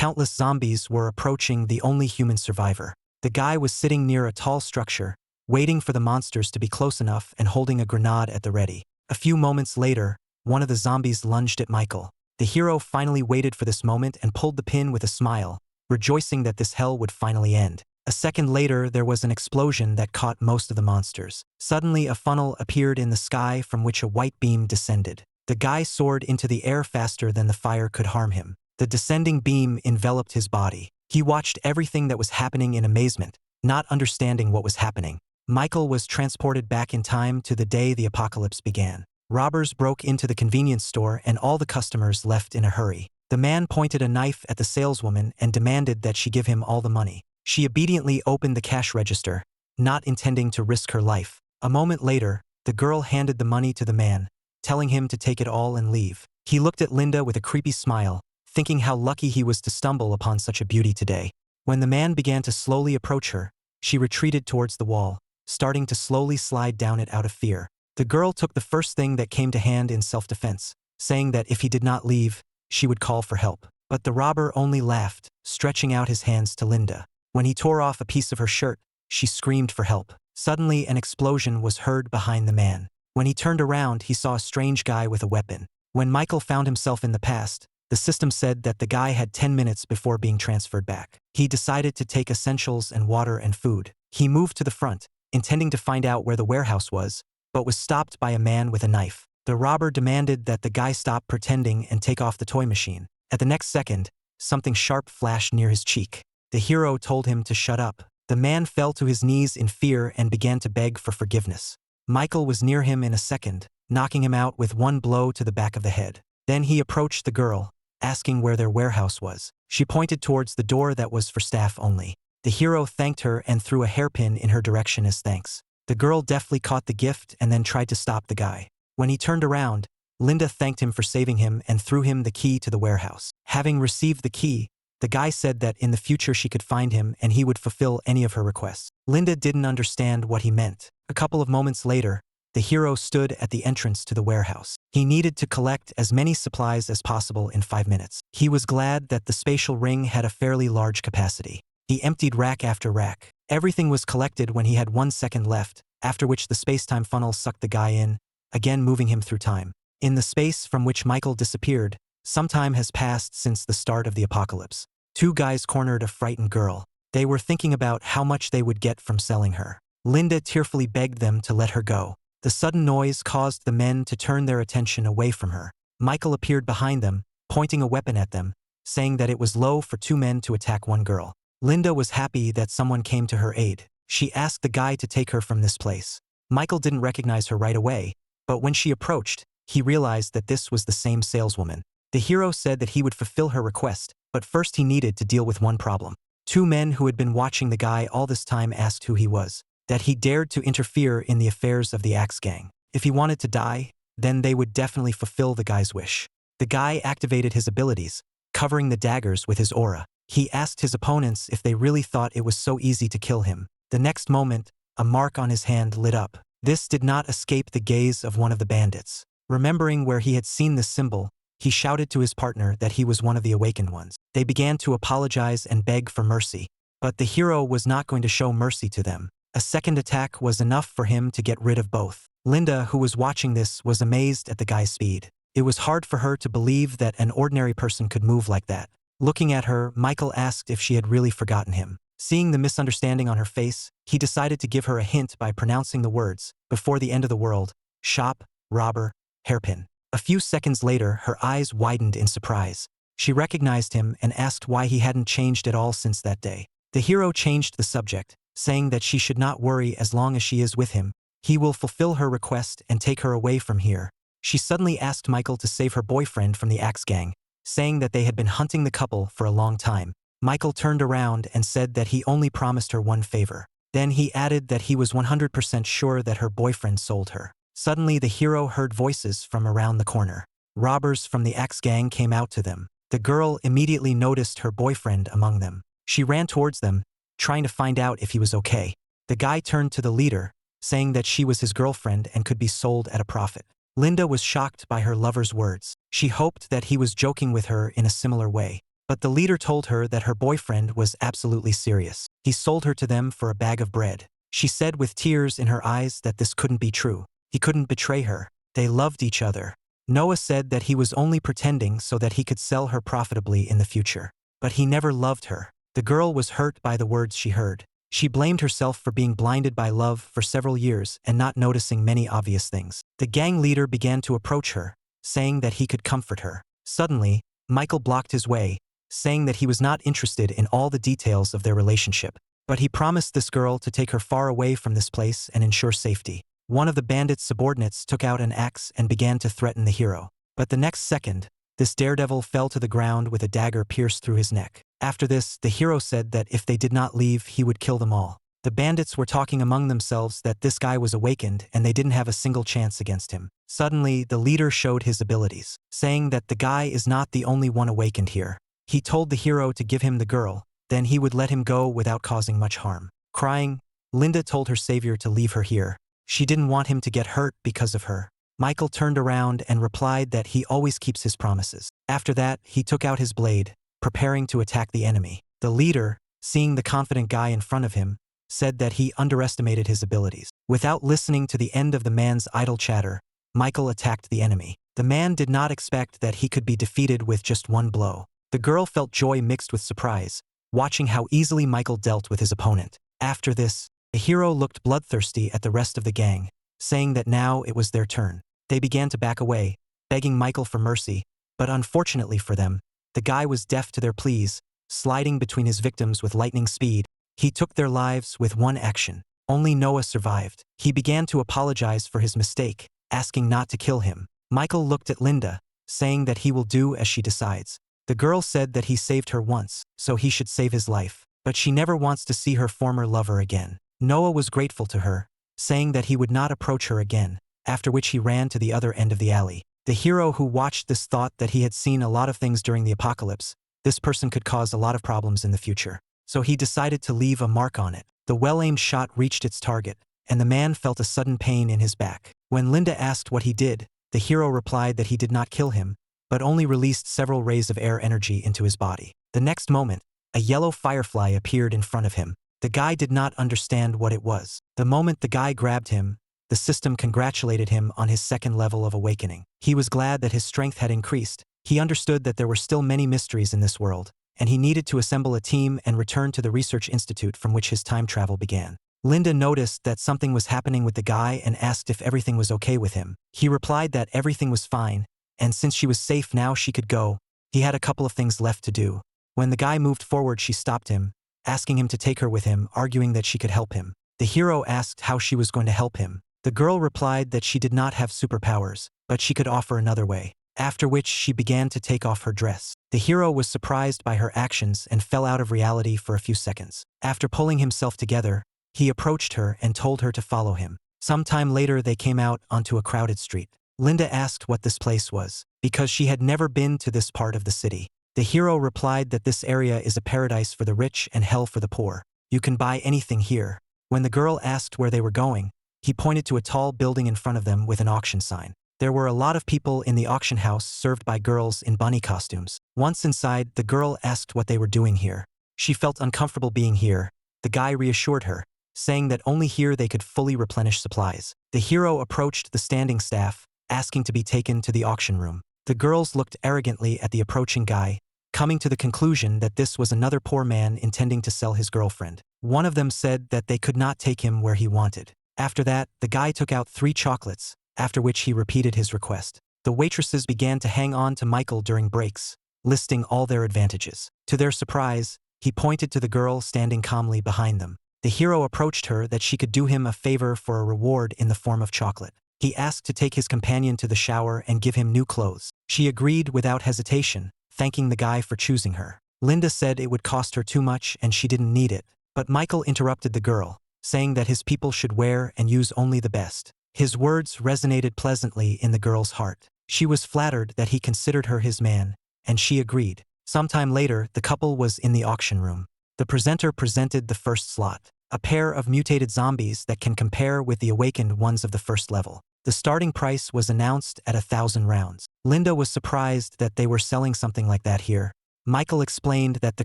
countless zombies were approaching the only human survivor. The guy was sitting near a tall structure, waiting for the monsters to be close enough and holding a grenade at the ready. A few moments later, one of the zombies lunged at Michael. The hero finally waited for this moment and pulled the pin with a smile, rejoicing that this hell would finally end. A second later, there was an explosion that caught most of the monsters. Suddenly, a funnel appeared in the sky from which a white beam descended. The guy soared into the air faster than the fire could harm him. The descending beam enveloped his body. He watched everything that was happening in amazement, not understanding what was happening. Michael was transported back in time to the day the apocalypse began. Robbers broke into the convenience store and all the customers left in a hurry. The man pointed a knife at the saleswoman and demanded that she give him all the money. She obediently opened the cash register, not intending to risk her life. A moment later, the girl handed the money to the man, telling him to take it all and leave. He looked at Linda with a creepy smile, thinking how lucky he was to stumble upon such a beauty today. When the man began to slowly approach her, she retreated towards the wall, starting to slowly slide down it out of fear. The girl took the first thing that came to hand in self-defense, saying that if he did not leave, she would call for help. But the robber only laughed, stretching out his hands to Linda. When he tore off a piece of her shirt, she screamed for help. Suddenly, an explosion was heard behind the man. When he turned around, he saw a strange guy with a weapon. When Michael found himself in the past, the system said that the guy had 10 minutes before being transferred back. He decided to take essentials and water and food. He moved to the front, intending to find out where the warehouse was, but was stopped by a man with a knife. The robber demanded that the guy stop pretending and take off the toy machine. At the next second, something sharp flashed near his cheek. The hero told him to shut up. The man fell to his knees in fear and began to beg for forgiveness. Michael was near him in a second, knocking him out with one blow to the back of the head. Then he approached the girl, asking where their warehouse was. She pointed towards the door that was for staff only. The hero thanked her and threw a hairpin in her direction as thanks. The girl deftly caught the gift and then tried to stop the guy. When he turned around, Linda thanked him for saving him and threw him the key to the warehouse. Having received the key, the guy said that in the future she could find him and he would fulfill any of her requests. Linda didn't understand what he meant. A couple of moments later, the hero stood at the entrance to the warehouse. He needed to collect as many supplies as possible in 5 minutes. He was glad that the spatial ring had a fairly large capacity. He emptied rack after rack. Everything was collected when he had 1 second left, after which the space-time funnel sucked the guy in, again moving him through time. In the space from which Michael disappeared, some time has passed since the start of the apocalypse. 2 guys cornered a frightened girl. They were thinking about how much they would get from selling her. Linda tearfully begged them to let her go. The sudden noise caused the men to turn their attention away from her. Michael appeared behind them, pointing a weapon at them, saying that it was low for 2 men to attack 1 girl. Linda was happy that someone came to her aid. She asked the guy to take her from this place. Michael didn't recognize her right away, but when she approached, he realized that this was the same saleswoman. The hero said that he would fulfill her request, but first he needed to deal with one problem. 2 men who had been watching the guy all this time asked who he was, that he dared to interfere in the affairs of the Axe Gang. If he wanted to die, then they would definitely fulfill the guy's wish. The guy activated his abilities, covering the daggers with his aura. He asked his opponents if they really thought it was so easy to kill him. The next moment, a mark on his hand lit up. This did not escape the gaze of one of the bandits. Remembering where he had seen this symbol, he shouted to his partner that he was one of the awakened ones. They began to apologize and beg for mercy, but the hero was not going to show mercy to them. A second attack was enough for him to get rid of both. Linda, who was watching this, was amazed at the guy's speed. It was hard for her to believe that an ordinary person could move like that. Looking at her, Michael asked if she had really forgotten him. Seeing the misunderstanding on her face, he decided to give her a hint by pronouncing the words, "Before the end of the world, shop, robber, hairpin." A few seconds later, her eyes widened in surprise. She recognized him and asked why he hadn't changed at all since that day. The hero changed the subject, saying that she should not worry as long as she is with him. He will fulfill her request and take her away from here. She suddenly asked Michael to save her boyfriend from the Axe Gang, saying that they had been hunting the couple for a long time. Michael turned around and said that he only promised her one favor. Then he added that he was 100% sure that her boyfriend sold her. Suddenly the hero heard voices from around the corner. Robbers from the Axe Gang came out to them. The girl immediately noticed her boyfriend among them. She ran towards them, trying to find out if he was okay. The guy turned to the leader, saying that she was his girlfriend and could be sold at a profit. Linda was shocked by her lover's words. She hoped that he was joking with her in a similar way. but the leader told her that her boyfriend was absolutely serious. He sold her to them for a bag of bread. She said with tears in her eyes that this couldn't be true. He couldn't betray her. They loved each other. Noah said that he was only pretending so that he could sell her profitably in the future. But he never loved her. The girl was hurt by the words she heard. She blamed herself for being blinded by love for several years and not noticing many obvious things. The gang leader began to approach her, saying that he could comfort her. Suddenly, Michael blocked his way, saying that he was not interested in all the details of their relationship. But he promised this girl to take her far away from this place and ensure safety. One of the bandits' subordinates took out an axe and began to threaten the hero. But the next second, this daredevil fell to the ground with a dagger pierced through his neck. After this, the hero said that if they did not leave, he would kill them all. The bandits were talking among themselves that this guy was awakened and they didn't have a single chance against him. Suddenly, the leader showed his abilities, saying that the guy is not the only one awakened here. He told the hero to give him the girl, then he would let him go without causing much harm. Crying, Linda told her savior to leave her here. She didn't want him to get hurt because of her. Michael turned around and replied that he always keeps his promises. After that, he took out his blade, preparing to attack the enemy. The leader, seeing the confident guy in front of him, said that he underestimated his abilities. Without listening to the end of the man's idle chatter, Michael attacked the enemy. The man did not expect that he could be defeated with just one blow. The girl felt joy mixed with surprise, watching how easily Michael dealt with his opponent. After this, the hero looked bloodthirsty at the rest of the gang, saying that now it was their turn. They began to back away, begging Michael for mercy, but unfortunately for them, the guy was deaf to their pleas, sliding between his victims with lightning speed. He took their lives with one action. Only Noah survived. He began to apologize for his mistake, asking not to kill him. Michael looked at Linda, saying that he will do as she decides. The girl said that he saved her once, so he should save his life, but she never wants to see her former lover again. Noah was grateful to her, saying that he would not approach her again, after which he ran to the other end of the alley. The hero who watched this thought that he had seen a lot of things during the apocalypse. This person could cause a lot of problems in the future. So he decided to leave a mark on it. The well-aimed shot reached its target, and the man felt a sudden pain in his back. When Linda asked what he did, the hero replied that he did not kill him, but only released several rays of air energy into his body. The next moment, a yellow firefly appeared in front of him. The guy did not understand what it was. The moment the guy grabbed him, the system congratulated him on his second level of awakening. He was glad that his strength had increased. He understood that there were still many mysteries in this world, and he needed to assemble a team and return to the research institute from which his time travel began. Linda noticed that something was happening with the guy and asked if everything was okay with him. He replied that everything was fine, and since she was safe now she could go. He had a couple of things left to do. When the guy moved forward, she stopped him, asking him to take her with him, arguing that she could help him. The hero asked how she was going to help him. The girl replied that she did not have superpowers, but she could offer another way. After which she began to take off her dress. The hero was surprised by her actions and fell out of reality for a few seconds. After pulling himself together, he approached her and told her to follow him. Sometime later they came out onto a crowded street. Linda asked what this place was, because she had never been to this part of the city. The hero replied that this area is a paradise for the rich and hell for the poor. You can buy anything here. When the girl asked where they were going, he pointed to a tall building in front of them with an auction sign. There were a lot of people in the auction house served by girls in bunny costumes. Once inside, the girl asked what they were doing here. She felt uncomfortable being here. The guy reassured her, saying that only here they could fully replenish supplies. The hero approached the standing staff, asking to be taken to the auction room. The girls looked arrogantly at the approaching guy, coming to the conclusion that this was another poor man intending to sell his girlfriend. One of them said that they could not take him where he wanted. After that, the guy took out 3 chocolates, after which he repeated his request. The waitresses began to hang on to Michael during breaks, listing all their advantages. To their surprise, he pointed to the girl standing calmly behind them. The hero approached her that she could do him a favor for a reward in the form of chocolate. He asked to take his companion to the shower and give him new clothes. She agreed without hesitation, thanking the guy for choosing her. Linda said it would cost her too much and she didn't need it, but Michael interrupted the girl, saying that his people should wear and use only the best. His words resonated pleasantly in the girl's heart. She was flattered that he considered her his man, and she agreed. Sometime later, the couple was in the auction room. The presenter presented the first slot, a pair of mutated zombies that can compare with the awakened ones of the first level. The starting price was announced at 1,000 rounds. Linda was surprised that they were selling something like that here. Michael explained that the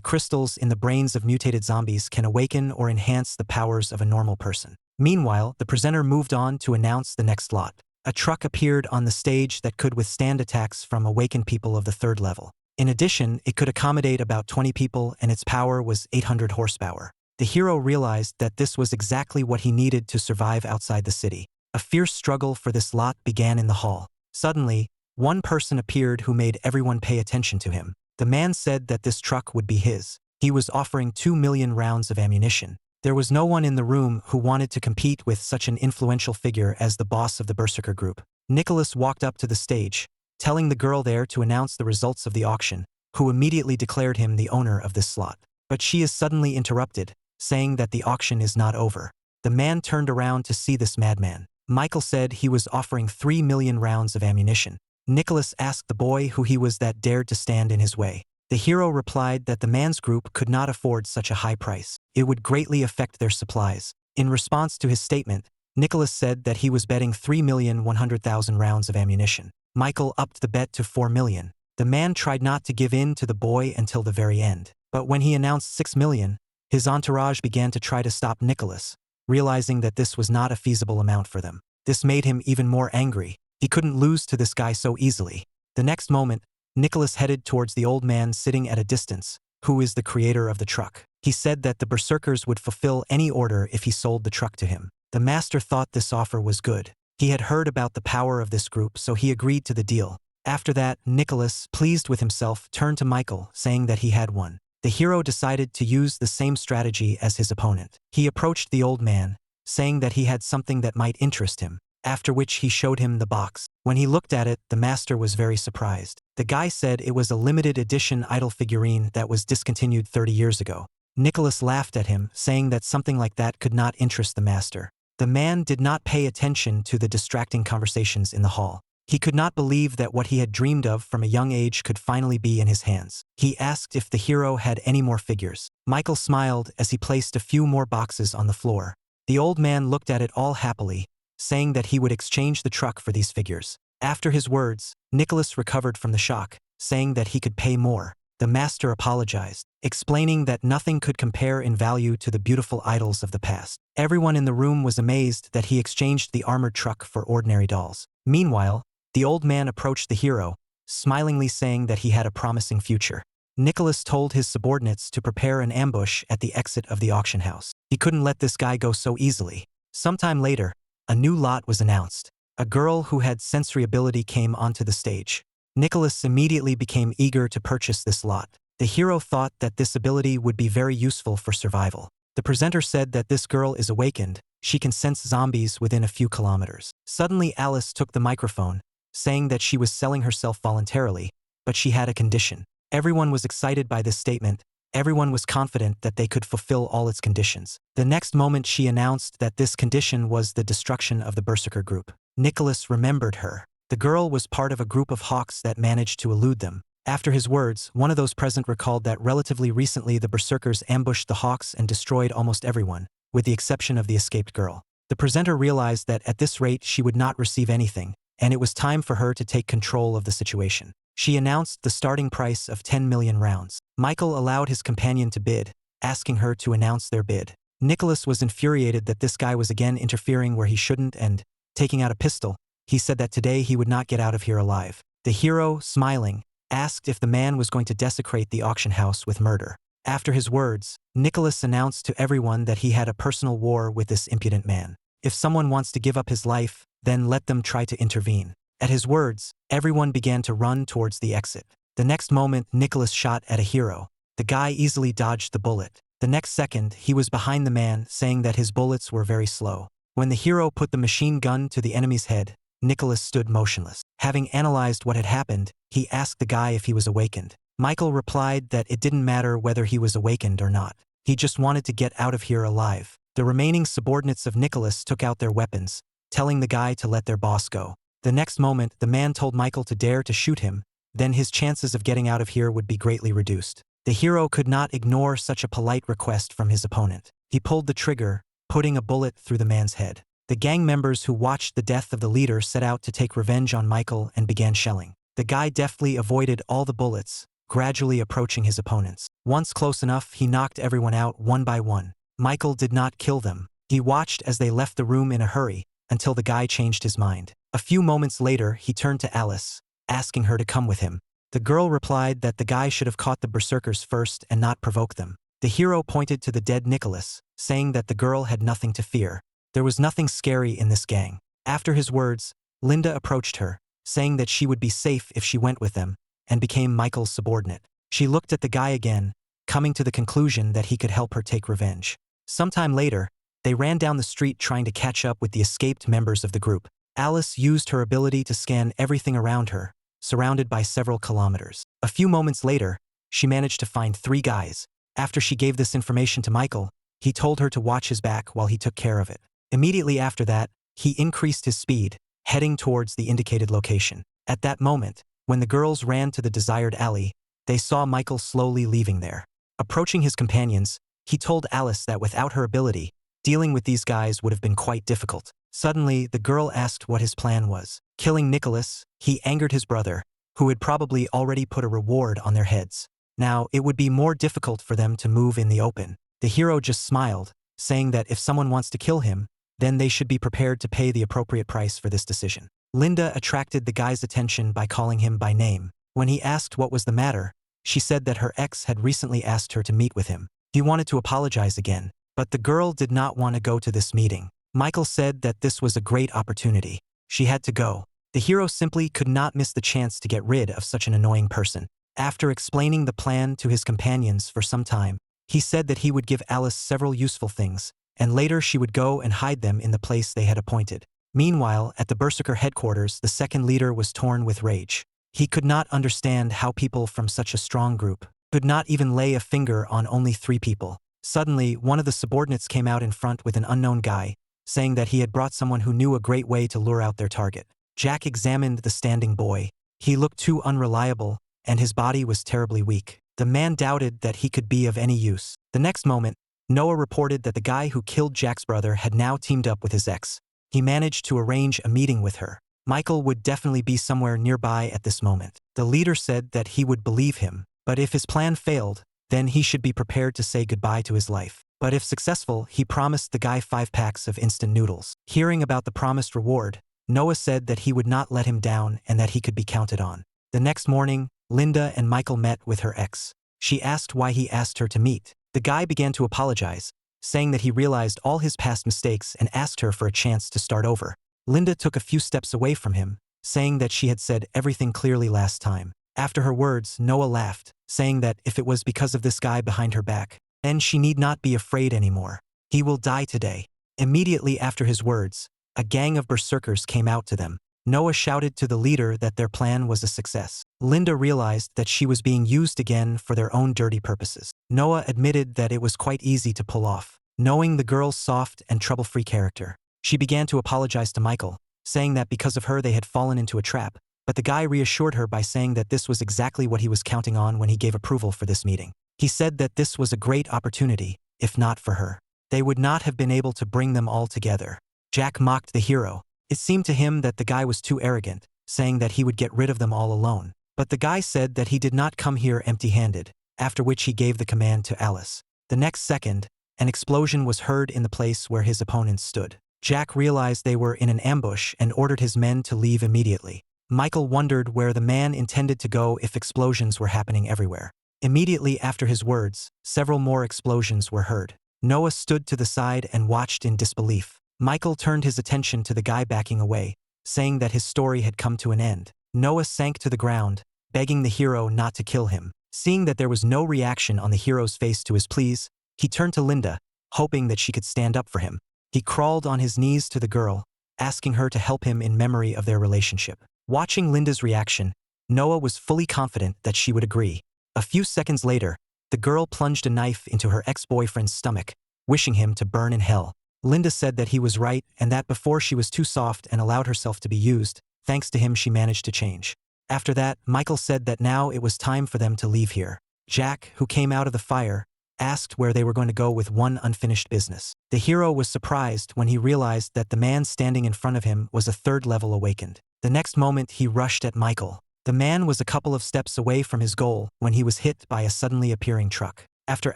crystals in the brains of mutated zombies can awaken or enhance the powers of a normal person. Meanwhile, the presenter moved on to announce the next lot. A truck appeared on the stage that could withstand attacks from awakened people of the 3rd level. In addition, it could accommodate about 20 people and its power was 800 horsepower. The hero realized that this was exactly what he needed to survive outside the city. A fierce struggle for this lot began in the hall. Suddenly, one person appeared who made everyone pay attention to him. The man said that this truck would be his. He was offering 2 million rounds of ammunition. There was no one in the room who wanted to compete with such an influential figure as the boss of the Berserker group. Nicholas walked up to the stage, telling the girl there to announce the results of the auction, who immediately declared him the owner of this slot. But she is suddenly interrupted, saying that the auction is not over. The man turned around to see this madman. Michael said he was offering 3 million rounds of ammunition. Nicholas asked the boy who he was that dared to stand in his way. The hero replied that the man's group could not afford such a high price. It would greatly affect their supplies. In response to his statement, Nicholas said that he was betting 3,100,000 rounds of ammunition. Michael upped the bet to 4 million. The man tried not to give in to the boy until the very end. But when he announced 6 million, his entourage began to try to stop Nicholas, realizing that this was not a feasible amount for them. This made him even more angry. He couldn't lose to this guy so easily. The next moment, Nicholas headed towards the old man sitting at a distance, who is the creator of the truck. He said that the berserkers would fulfill any order if he sold the truck to him. The master thought this offer was good. He had heard about the power of this group, so he agreed to the deal. After that, Nicholas, pleased with himself, turned to Michael, saying that he had won. The hero decided to use the same strategy as his opponent. He approached the old man, saying that he had something that might interest him, after which he showed him the box. When he looked at it, the master was very surprised. The guy said it was a limited edition idol figurine that was discontinued 30 years ago. Nicholas laughed at him, saying that something like that could not interest the master. The man did not pay attention to the distracting conversations in the hall. He could not believe that what he had dreamed of from a young age could finally be in his hands. He asked if the hero had any more figures. Michael smiled as he placed a few more boxes on the floor. The old man looked at it all happily, saying that he would exchange the truck for these figures. After his words, Nicholas recovered from the shock, saying that he could pay more. The master apologized, explaining that nothing could compare in value to the beautiful idols of the past. Everyone in the room was amazed that he exchanged the armored truck for ordinary dolls. Meanwhile, the old man approached the hero, smilingly saying that he had a promising future. Nicholas told his subordinates to prepare an ambush at the exit of the auction house. He couldn't let this guy go so easily. Sometime later, a new lot was announced. A girl who had sensory ability came onto the stage. Nicholas immediately became eager to purchase this lot. The hero thought that this ability would be very useful for survival. The presenter said that this girl is awakened. She can sense zombies within a few kilometers. Suddenly Alice took the microphone, saying that she was selling herself voluntarily, but she had a condition. Everyone was excited by this statement. Everyone was confident that they could fulfill all its conditions. The next moment she announced that this condition was the destruction of the Berserker group. Nicholas remembered her. The girl was part of a group of hawks that managed to elude them. After his words, one of those present recalled that relatively recently the Berserkers ambushed the hawks and destroyed almost everyone, with the exception of the escaped girl. The presenter realized that at this rate she would not receive anything, and it was time for her to take control of the situation. She announced the starting price of 10 million rounds. Michael allowed his companion to bid, asking her to announce their bid. Nicholas was infuriated that this guy was again interfering where he shouldn't and, taking out a pistol, he said that today he would not get out of here alive. The hero, smiling, asked if the man was going to desecrate the auction house with murder. After his words, Nicholas announced to everyone that he had a personal war with this impudent man. If someone wants to give up his life, then let them try to intervene. At his words, everyone began to run towards the exit. The next moment, Nicholas shot at a hero. The guy easily dodged the bullet. The next second, he was behind the man, saying that his bullets were very slow. When the hero put the machine gun to the enemy's head, Nicholas stood motionless. Having analyzed what had happened, he asked the guy if he was awakened. Michael replied that it didn't matter whether he was awakened or not. He just wanted to get out of here alive. The remaining subordinates of Nicholas took out their weapons, telling the guy to let their boss go. The next moment, the man told Michael to dare to shoot him, then his chances of getting out of here would be greatly reduced. The hero could not ignore such a polite request from his opponent. He pulled the trigger, putting a bullet through the man's head. The gang members who watched the death of the leader set out to take revenge on Michael and began shelling. The guy deftly avoided all the bullets, gradually approaching his opponents. Once close enough, he knocked everyone out one by one. Michael did not kill them. He watched as they left the room in a hurry, until the guy changed his mind. A few moments later, he turned to Alice, asking her to come with him. The girl replied that the guy should have caught the berserkers first and not provoked them. The hero pointed to the dead Nicholas, saying that the girl had nothing to fear. There was nothing scary in this gang. After his words, Linda approached her, saying that she would be safe if she went with them, and became Michael's subordinate. She looked at the guy again, coming to the conclusion that he could help her take revenge. Sometime later, they ran down the street trying to catch up with the escaped members of the group. Alice used her ability to scan everything around her, surrounded by several kilometers. A few moments later, she managed to find 3 guys. After she gave this information to Michael, he told her to watch his back while he took care of it. Immediately after that, he increased his speed, heading towards the indicated location. At that moment, when the girls ran to the desired alley, they saw Michael slowly leaving there. Approaching his companions, he told Alice that without her ability, dealing with these guys would have been quite difficult. Suddenly, the girl asked what his plan was. Killing Nicholas, he angered his brother, who had probably already put a reward on their heads. Now, it would be more difficult for them to move in the open. The hero just smiled, saying that if someone wants to kill him, then they should be prepared to pay the appropriate price for this decision. Linda attracted the guy's attention by calling him by name. When he asked what was the matter, she said that her ex had recently asked her to meet with him. He wanted to apologize again, but the girl did not want to go to this meeting. Michael said that this was a great opportunity. She had to go. The hero simply could not miss the chance to get rid of such an annoying person. After explaining the plan to his companions for some time, he said that he would give Alice several useful things, and later she would go and hide them in the place they had appointed. Meanwhile, at the Berserker headquarters, the second leader was torn with rage. He could not understand how people from such a strong group could not even lay a finger on only 3 people. Suddenly, one of the subordinates came out in front with an unknown guy, saying that he had brought someone who knew a great way to lure out their target. Jack examined the standing boy. He looked too unreliable, and his body was terribly weak. The man doubted that he could be of any use. The next moment, Noah reported that the guy who killed Jack's brother had now teamed up with his ex. He managed to arrange a meeting with her. Michael would definitely be somewhere nearby at this moment. The leader said that he would believe him, but if his plan failed, then he should be prepared to say goodbye to his life. But if successful, he promised the guy 5 packs of instant noodles. Hearing about the promised reward, Noah said that he would not let him down and that he could be counted on. The next morning, Linda and Michael met with her ex. She asked why he asked her to meet. The guy began to apologize, saying that he realized all his past mistakes and asked her for a chance to start over. Linda took a few steps away from him, saying that she had said everything clearly last time. After her words, Noah laughed, saying that if it was because of this guy behind her back, then she need not be afraid anymore. He will die today. Immediately after his words, a gang of berserkers came out to them. Noah shouted to the leader that their plan was a success. Linda realized that she was being used again for their own dirty purposes. Noah admitted that it was quite easy to pull off. Knowing the girl's soft and trouble-free character, she began to apologize to Michael, saying that because of her they had fallen into a trap, but the guy reassured her by saying that this was exactly what he was counting on when he gave approval for this meeting. He said that this was a great opportunity, if not for her. They would not have been able to bring them all together. Jack mocked the hero. It seemed to him that the guy was too arrogant, saying that he would get rid of them all alone. But the guy said that he did not come here empty-handed, after which he gave the command to Alice. The next second, an explosion was heard in the place where his opponents stood. Jack realized they were in an ambush and ordered his men to leave immediately. Michael wondered where the man intended to go if explosions were happening everywhere. Immediately after his words, several more explosions were heard. Noah stood to the side and watched in disbelief. Michael turned his attention to the guy backing away, saying that his story had come to an end. Noah sank to the ground, begging the hero not to kill him. Seeing that there was no reaction on the hero's face to his pleas, he turned to Linda, hoping that she could stand up for him. He crawled on his knees to the girl, asking her to help him in memory of their relationship. Watching Linda's reaction, Noah was fully confident that she would agree. A few seconds later, the girl plunged a knife into her ex-boyfriend's stomach, wishing him to burn in hell. Linda said that he was right and that before she was too soft and allowed herself to be used, thanks to him she managed to change. After that, Michael said that now it was time for them to leave here. Jack, who came out of the fire, asked where they were going to go with one unfinished business. The hero was surprised when he realized that the man standing in front of him was a 3rd level awakened. The next moment he rushed at Michael, The man was a couple of steps away from his goal when he was hit by a suddenly appearing truck. After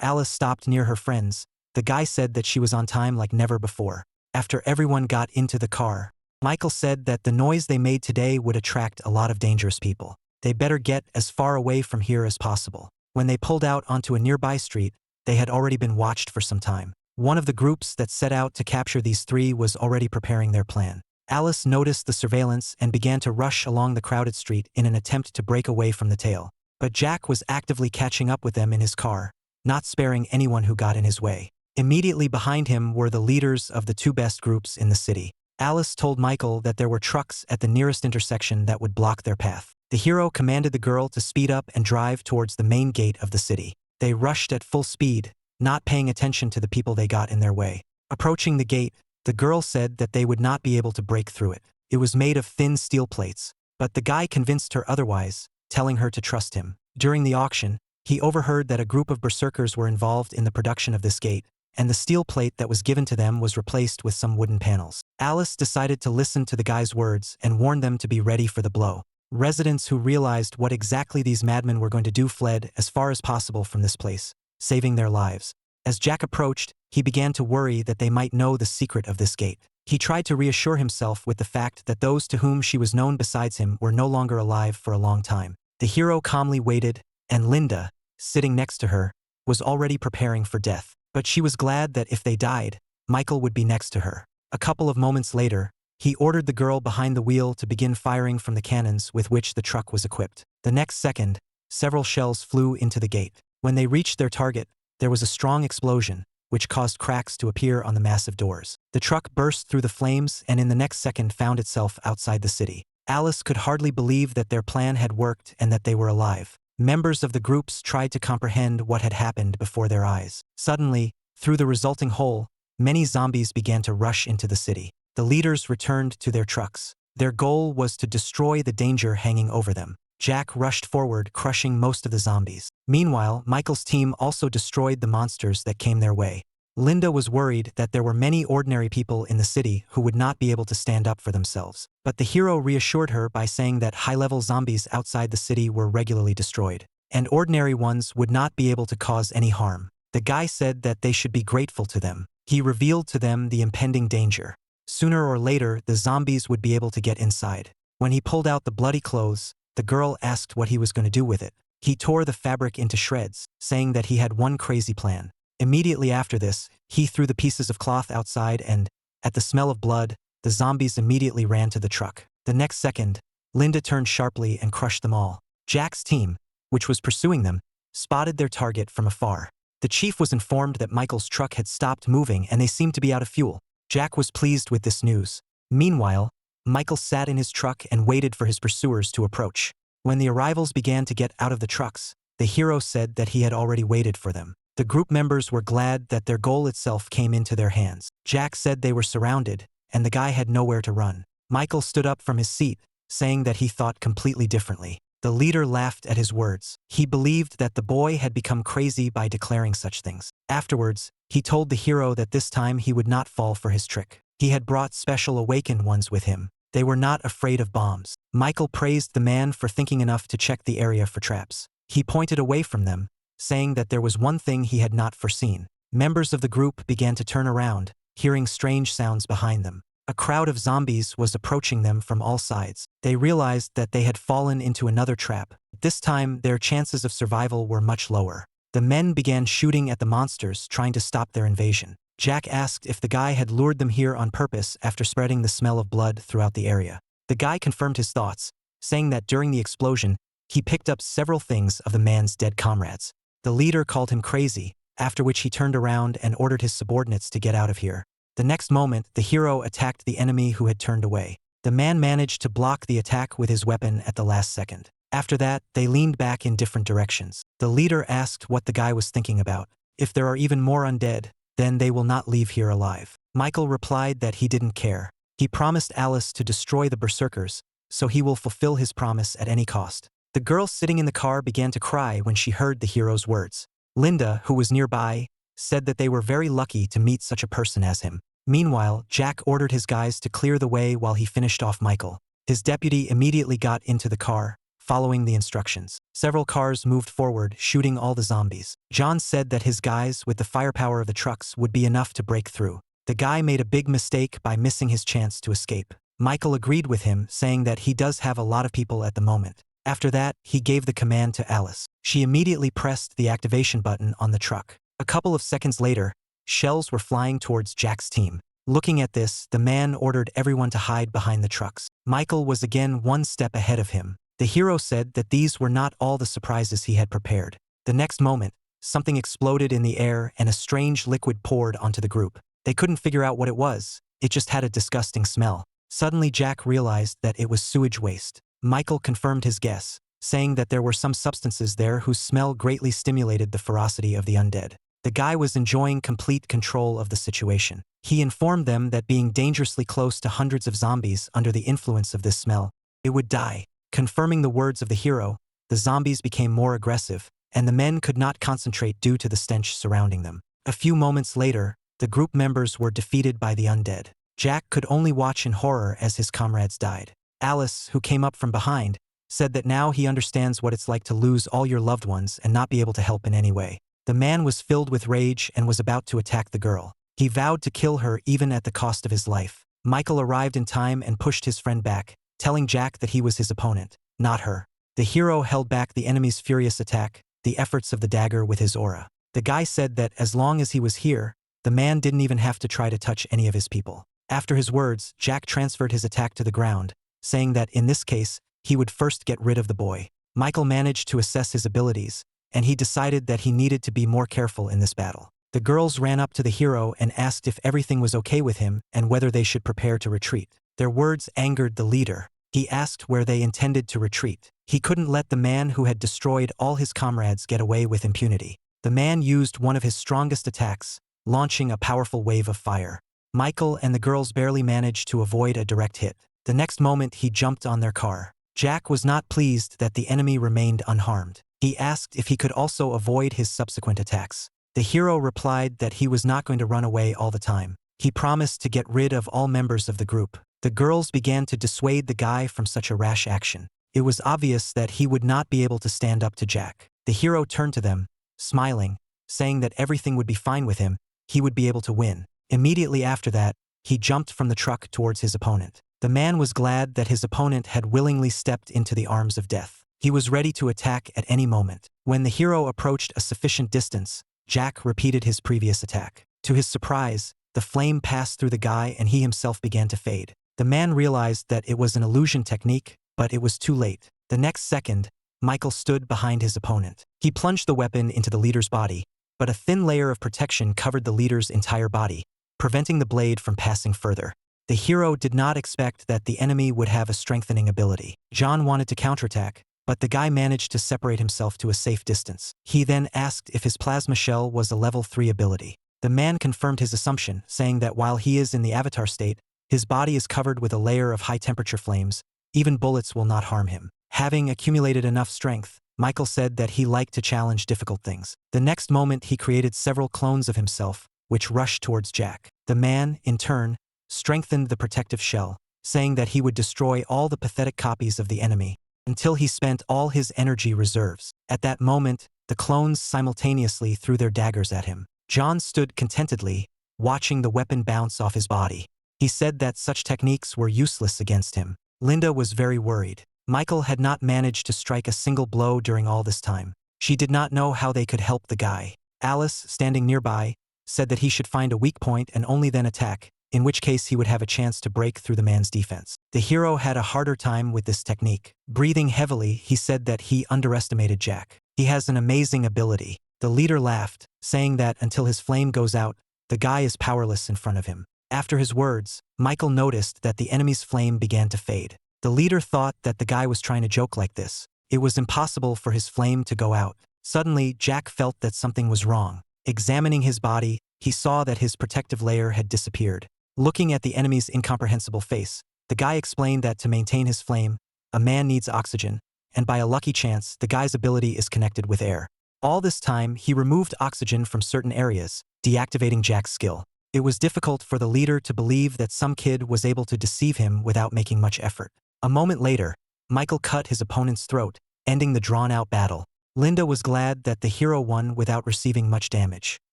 Alice stopped near her friends, the guy said that she was on time like never before. After everyone got into the car, Michael said that the noise they made today would attract a lot of dangerous people. They better get as far away from here as possible. When they pulled out onto a nearby street, they had already been watched for some time. One of the groups that set out to capture these three was already preparing their plan. Alice noticed the surveillance and began to rush along the crowded street in an attempt to break away from the tail. But Jack was actively catching up with them in his car, not sparing anyone who got in his way. Immediately behind him were the leaders of the two best groups in the city. Alice told Michael that there were trucks at the nearest intersection that would block their path. The hero commanded the girl to speed up and drive towards the main gate of the city. They rushed at full speed, not paying attention to the people they got in their way. Approaching the gate, the girl said that they would not be able to break through it. It was made of thin steel plates, but the guy convinced her otherwise, telling her to trust him. During the auction, he overheard that a group of berserkers were involved in the production of this gate, and the steel plate that was given to them was replaced with some wooden panels. Alice decided to listen to the guy's words and warn them to be ready for the blow. Residents who realized what exactly these madmen were going to do fled as far as possible from this place, saving their lives. As Jack approached, he began to worry that they might know the secret of this gate. He tried to reassure himself with the fact that those to whom she was known besides him were no longer alive for a long time. The hero calmly waited, and Linda, sitting next to her, was already preparing for death. But she was glad that if they died, Michael would be next to her. A couple of moments later, he ordered the girl behind the wheel to begin firing from the cannons with which the truck was equipped. The next second, several shells flew into the gate. When they reached their target, there was a strong explosion, which caused cracks to appear on the massive doors. The truck burst through the flames and in the next second found itself outside the city. Alice could hardly believe that their plan had worked and that they were alive. Members of the groups tried to comprehend what had happened before their eyes. Suddenly, through the resulting hole, many zombies began to rush into the city. The leaders returned to their trucks. Their goal was to destroy the danger hanging over them. Jack rushed forward, crushing most of the zombies. Meanwhile, Michael's team also destroyed the monsters that came their way. Linda was worried that there were many ordinary people in the city who would not be able to stand up for themselves. But the hero reassured her by saying that high-level zombies outside the city were regularly destroyed, and ordinary ones would not be able to cause any harm. The guy said that they should be grateful to them. He revealed to them the impending danger. Sooner or later, the zombies would be able to get inside. When he pulled out the bloody clothes, the girl asked what he was going to do with it. He tore the fabric into shreds, saying that he had one crazy plan. Immediately after this, he threw the pieces of cloth outside and, at the smell of blood, the zombies immediately ran to the truck. The next second, Linda turned sharply and crushed them all. Jack's team, which was pursuing them, spotted their target from afar. The chief was informed that Michael's truck had stopped moving and they seemed to be out of fuel. Jack was pleased with this news. Meanwhile, Michael sat in his truck and waited for his pursuers to approach. When the arrivals began to get out of the trucks, the hero said that he had already waited for them. The group members were glad that their goal itself came into their hands. Jack said they were surrounded, and the guy had nowhere to run. Michael stood up from his seat, saying that he thought completely differently. The leader laughed at his words. He believed that the boy had become crazy by declaring such things. Afterwards, he told the hero that this time he would not fall for his trick. He had brought special awakened ones with him. They were not afraid of bombs. Michael praised the man for thinking enough to check the area for traps. He pointed away from them, saying that there was one thing he had not foreseen. Members of the group began to turn around, hearing strange sounds behind them. A crowd of zombies was approaching them from all sides. They realized that they had fallen into another trap. This time, their chances of survival were much lower. The men began shooting at the monsters, trying to stop their invasion. Jack asked if the guy had lured them here on purpose after spreading the smell of blood throughout the area. The guy confirmed his thoughts, saying that during the explosion, he picked up several things of the man's dead comrades. The leader called him crazy, after which he turned around and ordered his subordinates to get out of here. The next moment, the hero attacked the enemy who had turned away. The man managed to block the attack with his weapon at the last second. After that, they leaned back in different directions. The leader asked what the guy was thinking about. If there are even more undead, then they will not leave here alive. Michael replied that he didn't care. He promised Alice to destroy the berserkers, so he will fulfill his promise at any cost. The girl sitting in the car began to cry when she heard the hero's words. Linda, who was nearby, said that they were very lucky to meet such a person as him. Meanwhile, Jack ordered his guys to clear the way while he finished off Michael. His deputy immediately got into the car, following the instructions. Several cars moved forward, shooting all the zombies. John said that his guys, with the firepower of the trucks, would be enough to break through. The guy made a big mistake by missing his chance to escape. Michael agreed with him, saying that he does have a lot of people at the moment. After that, he gave the command to Alice. She immediately pressed the activation button on the truck. A couple of seconds later, shells were flying towards Jack's team. Looking at this, the man ordered everyone to hide behind the trucks. Michael was again one step ahead of him. The hero said that these were not all the surprises he had prepared. The next moment, something exploded in the air and a strange liquid poured onto the group. They couldn't figure out what it was. It just had a disgusting smell. Suddenly Jack realized that it was sewage waste. Michael confirmed his guess, saying that there were some substances there whose smell greatly stimulated the ferocity of the undead. The guy was enjoying complete control of the situation. He informed them that being dangerously close to hundreds of zombies under the influence of this smell, it would die. Confirming the words of the hero, the zombies became more aggressive, and the men could not concentrate due to the stench surrounding them. A few moments later, the group members were defeated by the undead. Jack could only watch in horror as his comrades died. Alice, who came up from behind, said that now he understands what it's like to lose all your loved ones and not be able to help in any way. The man was filled with rage and was about to attack the girl. He vowed to kill her even at the cost of his life. Michael arrived in time and pushed his friend back, telling Jack that he was his opponent, not her. The hero held back the enemy's furious attack, the efforts of the dagger with his aura. The guy said that as long as he was here, the man didn't even have to try to touch any of his people. After his words, Jack transferred his attack to the ground, saying that in this case, he would first get rid of the boy. Michael managed to assess his abilities, and he decided that he needed to be more careful in this battle. The girls ran up to the hero and asked if everything was okay with him and whether they should prepare to retreat. Their words angered the leader. He asked where they intended to retreat. He couldn't let the man who had destroyed all his comrades get away with impunity. The man used one of his strongest attacks, launching a powerful wave of fire. Michael and the girls barely managed to avoid a direct hit. The next moment he jumped on their car. Jack was not pleased that the enemy remained unharmed. He asked if he could also avoid his subsequent attacks. The hero replied that he was not going to run away all the time. He promised to get rid of all members of the group. The girls began to dissuade the guy from such a rash action. It was obvious that he would not be able to stand up to Jack. The hero turned to them, smiling, saying that everything would be fine with him, he would be able to win. Immediately after that, he jumped from the truck towards his opponent. The man was glad that his opponent had willingly stepped into the arms of death. He was ready to attack at any moment. When the hero approached a sufficient distance, Jack repeated his previous attack. To his surprise, the flame passed through the guy and he himself began to fade. The man realized that it was an illusion technique, but it was too late. The next second, Michael stood behind his opponent. He plunged the weapon into the leader's body, but a thin layer of protection covered the leader's entire body, preventing the blade from passing further. The hero did not expect that the enemy would have a strengthening ability. John wanted to counterattack, but the guy managed to separate himself to a safe distance. He then asked if his plasma shell was a level 3 ability. The man confirmed his assumption, saying that while he is in the avatar state, his body is covered with a layer of high-temperature flames. Even bullets will not harm him. Having accumulated enough strength, Michael said that he liked to challenge difficult things. The next moment he created several clones of himself, which rushed towards Jack. The man, in turn, strengthened the protective shell, saying that he would destroy all the pathetic copies of the enemy until he spent all his energy reserves. At that moment, the clones simultaneously threw their daggers at him. John stood contentedly, watching the weapon bounce off his body. He said that such techniques were useless against him. Linda was very worried. Michael had not managed to strike a single blow during all this time. She did not know how they could help the guy. Alice, standing nearby, said that he should find a weak point and only then attack, in which case he would have a chance to break through the man's defense. The hero had a harder time with this technique. Breathing heavily, he said that he underestimated Jack. He has an amazing ability. The leader laughed, saying that until his flame goes out, the guy is powerless in front of him. After his words, Michael noticed that the enemy's flame began to fade. The leader thought that the guy was trying to joke like this. It was impossible for his flame to go out. Suddenly, Jack felt that something was wrong. Examining his body, he saw that his protective layer had disappeared. Looking at the enemy's incomprehensible face, the guy explained that to maintain his flame, a man needs oxygen, and by a lucky chance, the guy's ability is connected with air. All this time, he removed oxygen from certain areas, deactivating Jack's skill. It was difficult for the leader to believe that some kid was able to deceive him without making much effort. A moment later, Michael cut his opponent's throat, ending the drawn-out battle. Linda was glad that the hero won without receiving much damage,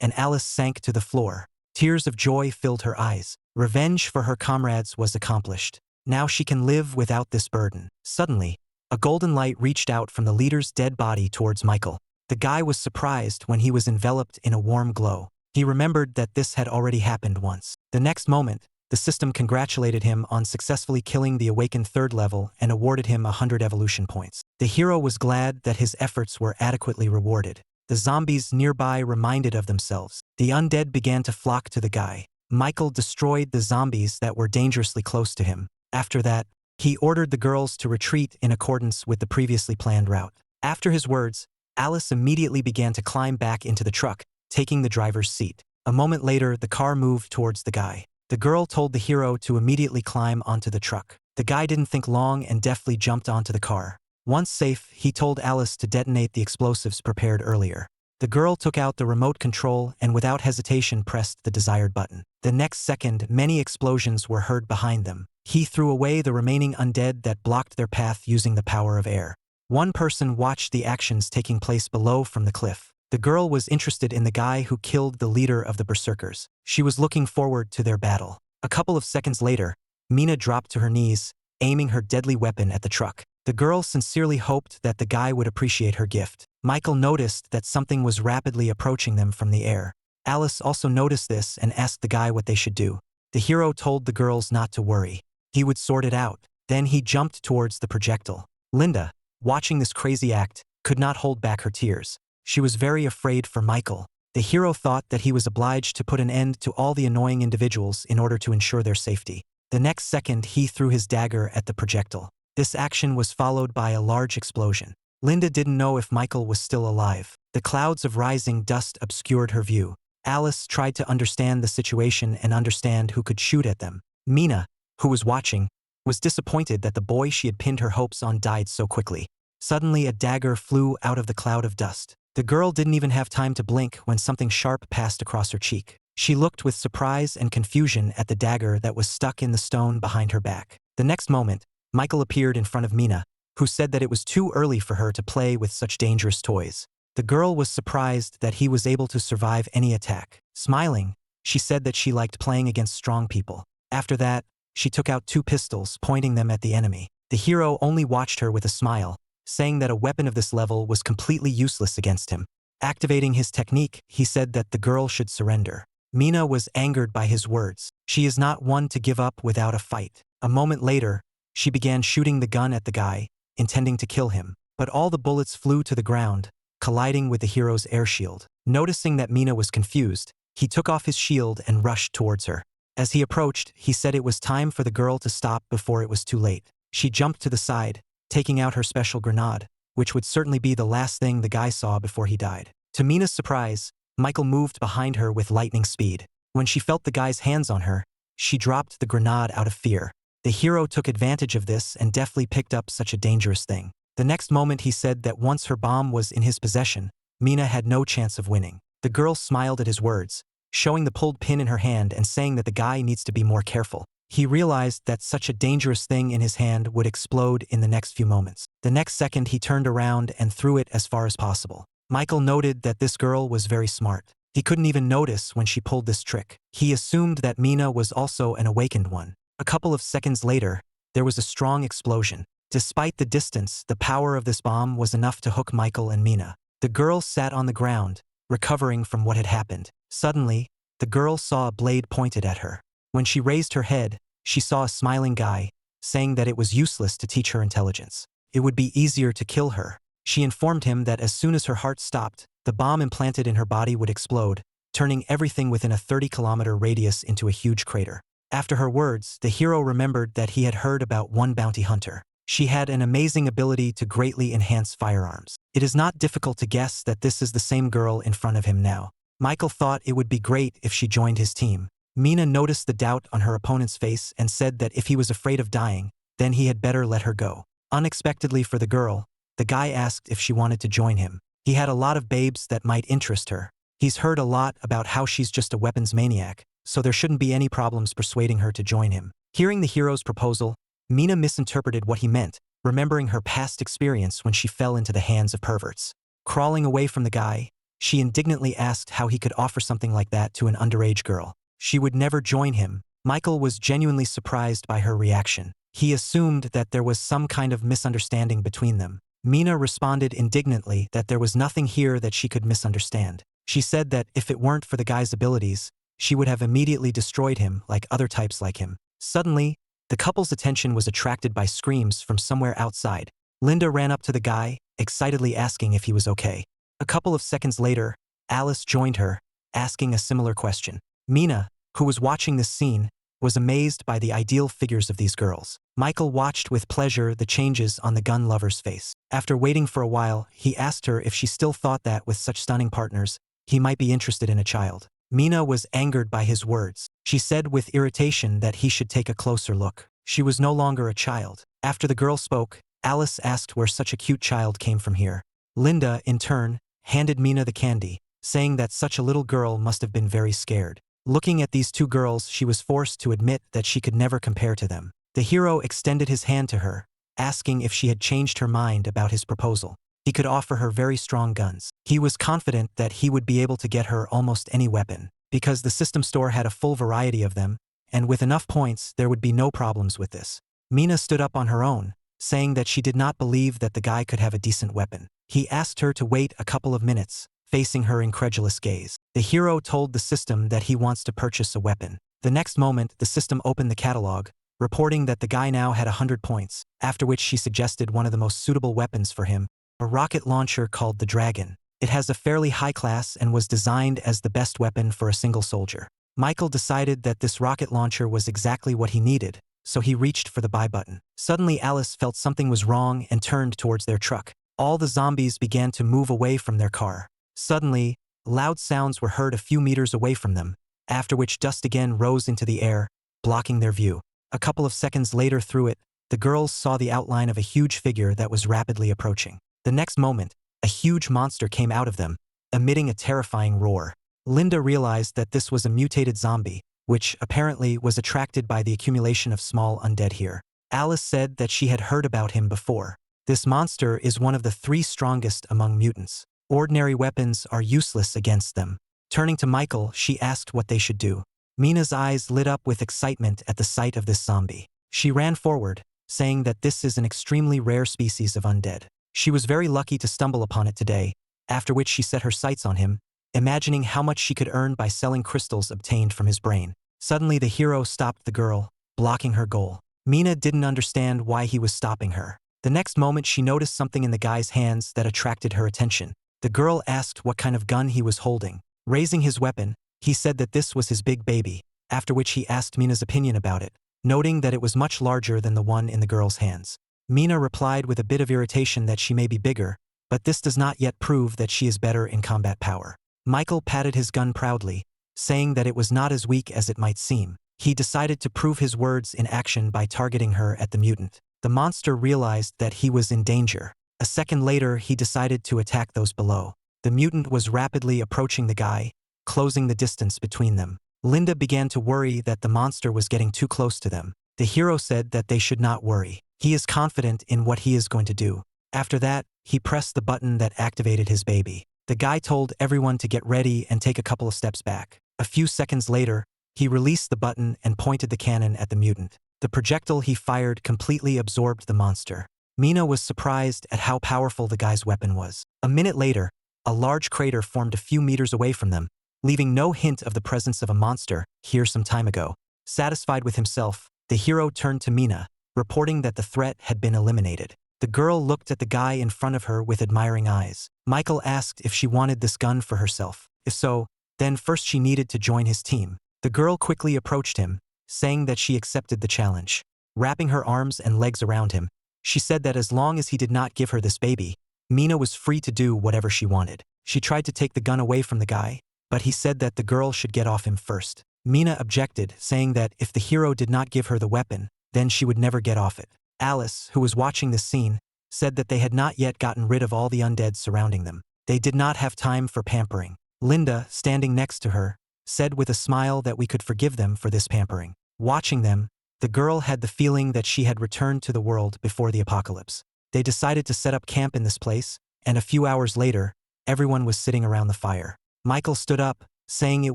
and Alice sank to the floor. Tears of joy filled her eyes. Revenge for her comrades was accomplished. Now she can live without this burden. Suddenly, a golden light reached out from the leader's dead body towards Michael. The guy was surprised when he was enveloped in a warm glow. He remembered that this had already happened once. The next moment, the system congratulated him on successfully killing the awakened third level and awarded him 100 evolution points. The hero was glad that his efforts were adequately rewarded. The zombies nearby reminded of themselves. The undead began to flock to the guy. Michael destroyed the zombies that were dangerously close to him. After that, he ordered the girls to retreat in accordance with the previously planned route. After his words, Alice immediately began to climb back into the truck, taking the driver's seat. A moment later, the car moved towards the guy. The girl told the hero to immediately climb onto the truck. The guy didn't think long and deftly jumped onto the car. Once safe, he told Alice to detonate the explosives prepared earlier. The girl took out the remote control and without hesitation pressed the desired button. The next second, many explosions were heard behind them. He threw away the remaining undead that blocked their path using the power of air. One person watched the actions taking place below from the cliff. The girl was interested in the guy who killed the leader of the berserkers. She was looking forward to their battle. A couple of seconds later, Mina dropped to her knees, aiming her deadly weapon at the truck. The girl sincerely hoped that the guy would appreciate her gift. Michael noticed that something was rapidly approaching them from the air. Alice also noticed this and asked the guy what they should do. The hero told the girls not to worry. He would sort it out. Then he jumped towards the projectile. Linda, watching this crazy act, could not hold back her tears. She was very afraid for Michael. The hero thought that he was obliged to put an end to all the annoying individuals in order to ensure their safety. The next second, he threw his dagger at the projectile. This action was followed by a large explosion. Linda didn't know if Michael was still alive. The clouds of rising dust obscured her view. Alice tried to understand the situation and understand who could shoot at them. Mina, who was watching, was disappointed that the boy she had pinned her hopes on died so quickly. Suddenly, a dagger flew out of the cloud of dust. The girl didn't even have time to blink when something sharp passed across her cheek. She looked with surprise and confusion at the dagger that was stuck in the stone behind her back. The next moment, Michael appeared in front of Mina, who said that it was too early for her to play with such dangerous toys. The girl was surprised that he was able to survive any attack. Smiling, she said that she liked playing against strong people. After that, she took out 2 pistols, pointing them at the enemy. The hero only watched her with a smile, saying that a weapon of this level was completely useless against him. Activating his technique, he said that the girl should surrender. Mina was angered by his words. She is not one to give up without a fight. A moment later, she began shooting the gun at the guy, intending to kill him. But all the bullets flew to the ground, colliding with the hero's air shield. Noticing that Mina was confused, he took off his shield and rushed towards her. As he approached, he said it was time for the girl to stop before it was too late. She jumped to the side, taking out her special grenade, which would certainly be the last thing the guy saw before he died. To Mina's surprise, Michael moved behind her with lightning speed. When she felt the guy's hands on her, she dropped the grenade out of fear. The hero took advantage of this and deftly picked up such a dangerous thing. The next moment he said that once her bomb was in his possession, Mina had no chance of winning. The girl smiled at his words, showing the pulled pin in her hand and saying that the guy needs to be more careful. He realized that such a dangerous thing in his hand would explode in the next few moments. The next second he turned around and threw it as far as possible. Michael noted that this girl was very smart. He couldn't even notice when she pulled this trick. He assumed that Mina was also an awakened one. A couple of seconds later, there was a strong explosion. Despite the distance, the power of this bomb was enough to hook Michael and Mina. The girl sat on the ground, recovering from what had happened. Suddenly, the girl saw a blade pointed at her. When she raised her head, she saw a smiling guy, saying that it was useless to teach her intelligence. It would be easier to kill her. She informed him that as soon as her heart stopped, the bomb implanted in her body would explode, turning everything within a 30-kilometer radius into a huge crater. After her words, the hero remembered that he had heard about one bounty hunter. She had an amazing ability to greatly enhance firearms. It is not difficult to guess that this is the same girl in front of him now. Michael thought it would be great if she joined his team. Mina noticed the doubt on her opponent's face and said that if he was afraid of dying, then he had better let her go. Unexpectedly for the girl, the guy asked if she wanted to join him. He had a lot of babes that might interest her. He's heard a lot about how she's just a weapons maniac, so there shouldn't be any problems persuading her to join him. Hearing the hero's proposal, Mina misinterpreted what he meant remembering her past experience when she fell into the hands of perverts. Crawling away from the guy, she indignantly asked how he could offer something like that to an underage girl. She would never join him. Michael was genuinely surprised by her reaction. He assumed that there was some kind of misunderstanding between them. Mina responded indignantly that there was nothing here that she could misunderstand. She said that if it weren't for the guy's abilities, she would have immediately destroyed him like other types like him. Suddenly, the couple's attention was attracted by screams from somewhere outside. Linda ran up to the guy, excitedly asking if he was okay. A couple of seconds later, Alice joined her, asking a similar question. Mina, who was watching this scene, was amazed by the ideal figures of these girls. Michael watched with pleasure the changes on the gun lover's face. After waiting for a while, he asked her if she still thought that with such stunning partners, he might be interested in a child. Mina was angered by his words. She said with irritation that he should take a closer look. She was no longer a child. After the girl spoke, Alice asked where such a cute child came from here. Linda, in turn, handed Mina the candy, saying that such a little girl must have been very scared. Looking at these two girls, she was forced to admit that she could never compare to them. The hero extended his hand to her, asking if she had changed her mind about his proposal. He could offer her very strong guns. He was confident that he would be able to get her almost any weapon, because the system store had a full variety of them, and with enough points there would be no problems with this. Mina stood up on her own, saying that she did not believe that the guy could have a decent weapon. He asked her to wait a couple of minutes, facing her incredulous gaze. The hero told the system that he wants to purchase a weapon. The next moment, the system opened the catalog, reporting that the guy now had 100 points, after which she suggested one of the most suitable weapons for him, a rocket launcher called the Dragon. It has a fairly high class and was designed as the best weapon for a single soldier. Michael decided that this rocket launcher was exactly what he needed, so he reached for the buy button. Suddenly Alice felt something was wrong and turned towards their truck. All the zombies began to move away from their car. Suddenly, loud sounds were heard a few meters away from them, after which dust again rose into the air, blocking their view. A couple of seconds later through it, the girls saw the outline of a huge figure that was rapidly approaching. The next moment, a huge monster came out of them, emitting a terrifying roar. Linda realized that this was a mutated zombie, which apparently was attracted by the accumulation of small undead here. Alice said that she had heard about him before. This monster is one of the 3 strongest among mutants. Ordinary weapons are useless against them. Turning to Michael, she asked what they should do. Mina's eyes lit up with excitement at the sight of this zombie. She ran forward, saying that this is an extremely rare species of undead. She was very lucky to stumble upon it today, after which she set her sights on him, imagining how much she could earn by selling crystals obtained from his brain. Suddenly the hero stopped the girl, blocking her goal. Mina didn't understand why he was stopping her. The next moment she noticed something in the guy's hands that attracted her attention. The girl asked what kind of gun he was holding. Raising his weapon, he said that this was his big baby, after which he asked Mina's opinion about it, noting that it was much larger than the one in the girl's hands. Mina replied with a bit of irritation that she may be bigger, but this does not yet prove that she is better in combat power. Michael patted his gun proudly, saying that it was not as weak as it might seem. He decided to prove his words in action by targeting her at the mutant. The monster realized that he was in danger. A second later, he decided to attack those below. The mutant was rapidly approaching the guy, closing the distance between them. Linda began to worry that the monster was getting too close to them. The hero said that they should not worry. He is confident in what he is going to do. After that, he pressed the button that activated his baby. The guy told everyone to get ready and take a couple of steps back. A few seconds later, he released the button and pointed the cannon at the mutant. The projectile he fired completely absorbed the monster. Mina was surprised at how powerful the guy's weapon was. A minute later, a large crater formed a few meters away from them, leaving no hint of the presence of a monster here some time ago. Satisfied with himself, the hero turned to Mina, reporting that the threat had been eliminated. The girl looked at the guy in front of her with admiring eyes. Michael asked if she wanted this gun for herself. If so, then first she needed to join his team. The girl quickly approached him, saying that she accepted the challenge. Wrapping her arms and legs around him, she said that as long as he did not give her this baby, Mina was free to do whatever she wanted. She tried to take the gun away from the guy, but he said that the girl should get off him first. Mina objected, saying that if the hero did not give her the weapon, then she would never get off it. Alice, who was watching this scene, said that they had not yet gotten rid of all the undead surrounding them. They did not have time for pampering. Linda, standing next to her, said with a smile that we could forgive them for this pampering. Watching them, the girl had the feeling that she had returned to the world before the apocalypse. They decided to set up camp in this place, and a few hours later, everyone was sitting around the fire. Michael stood up, saying it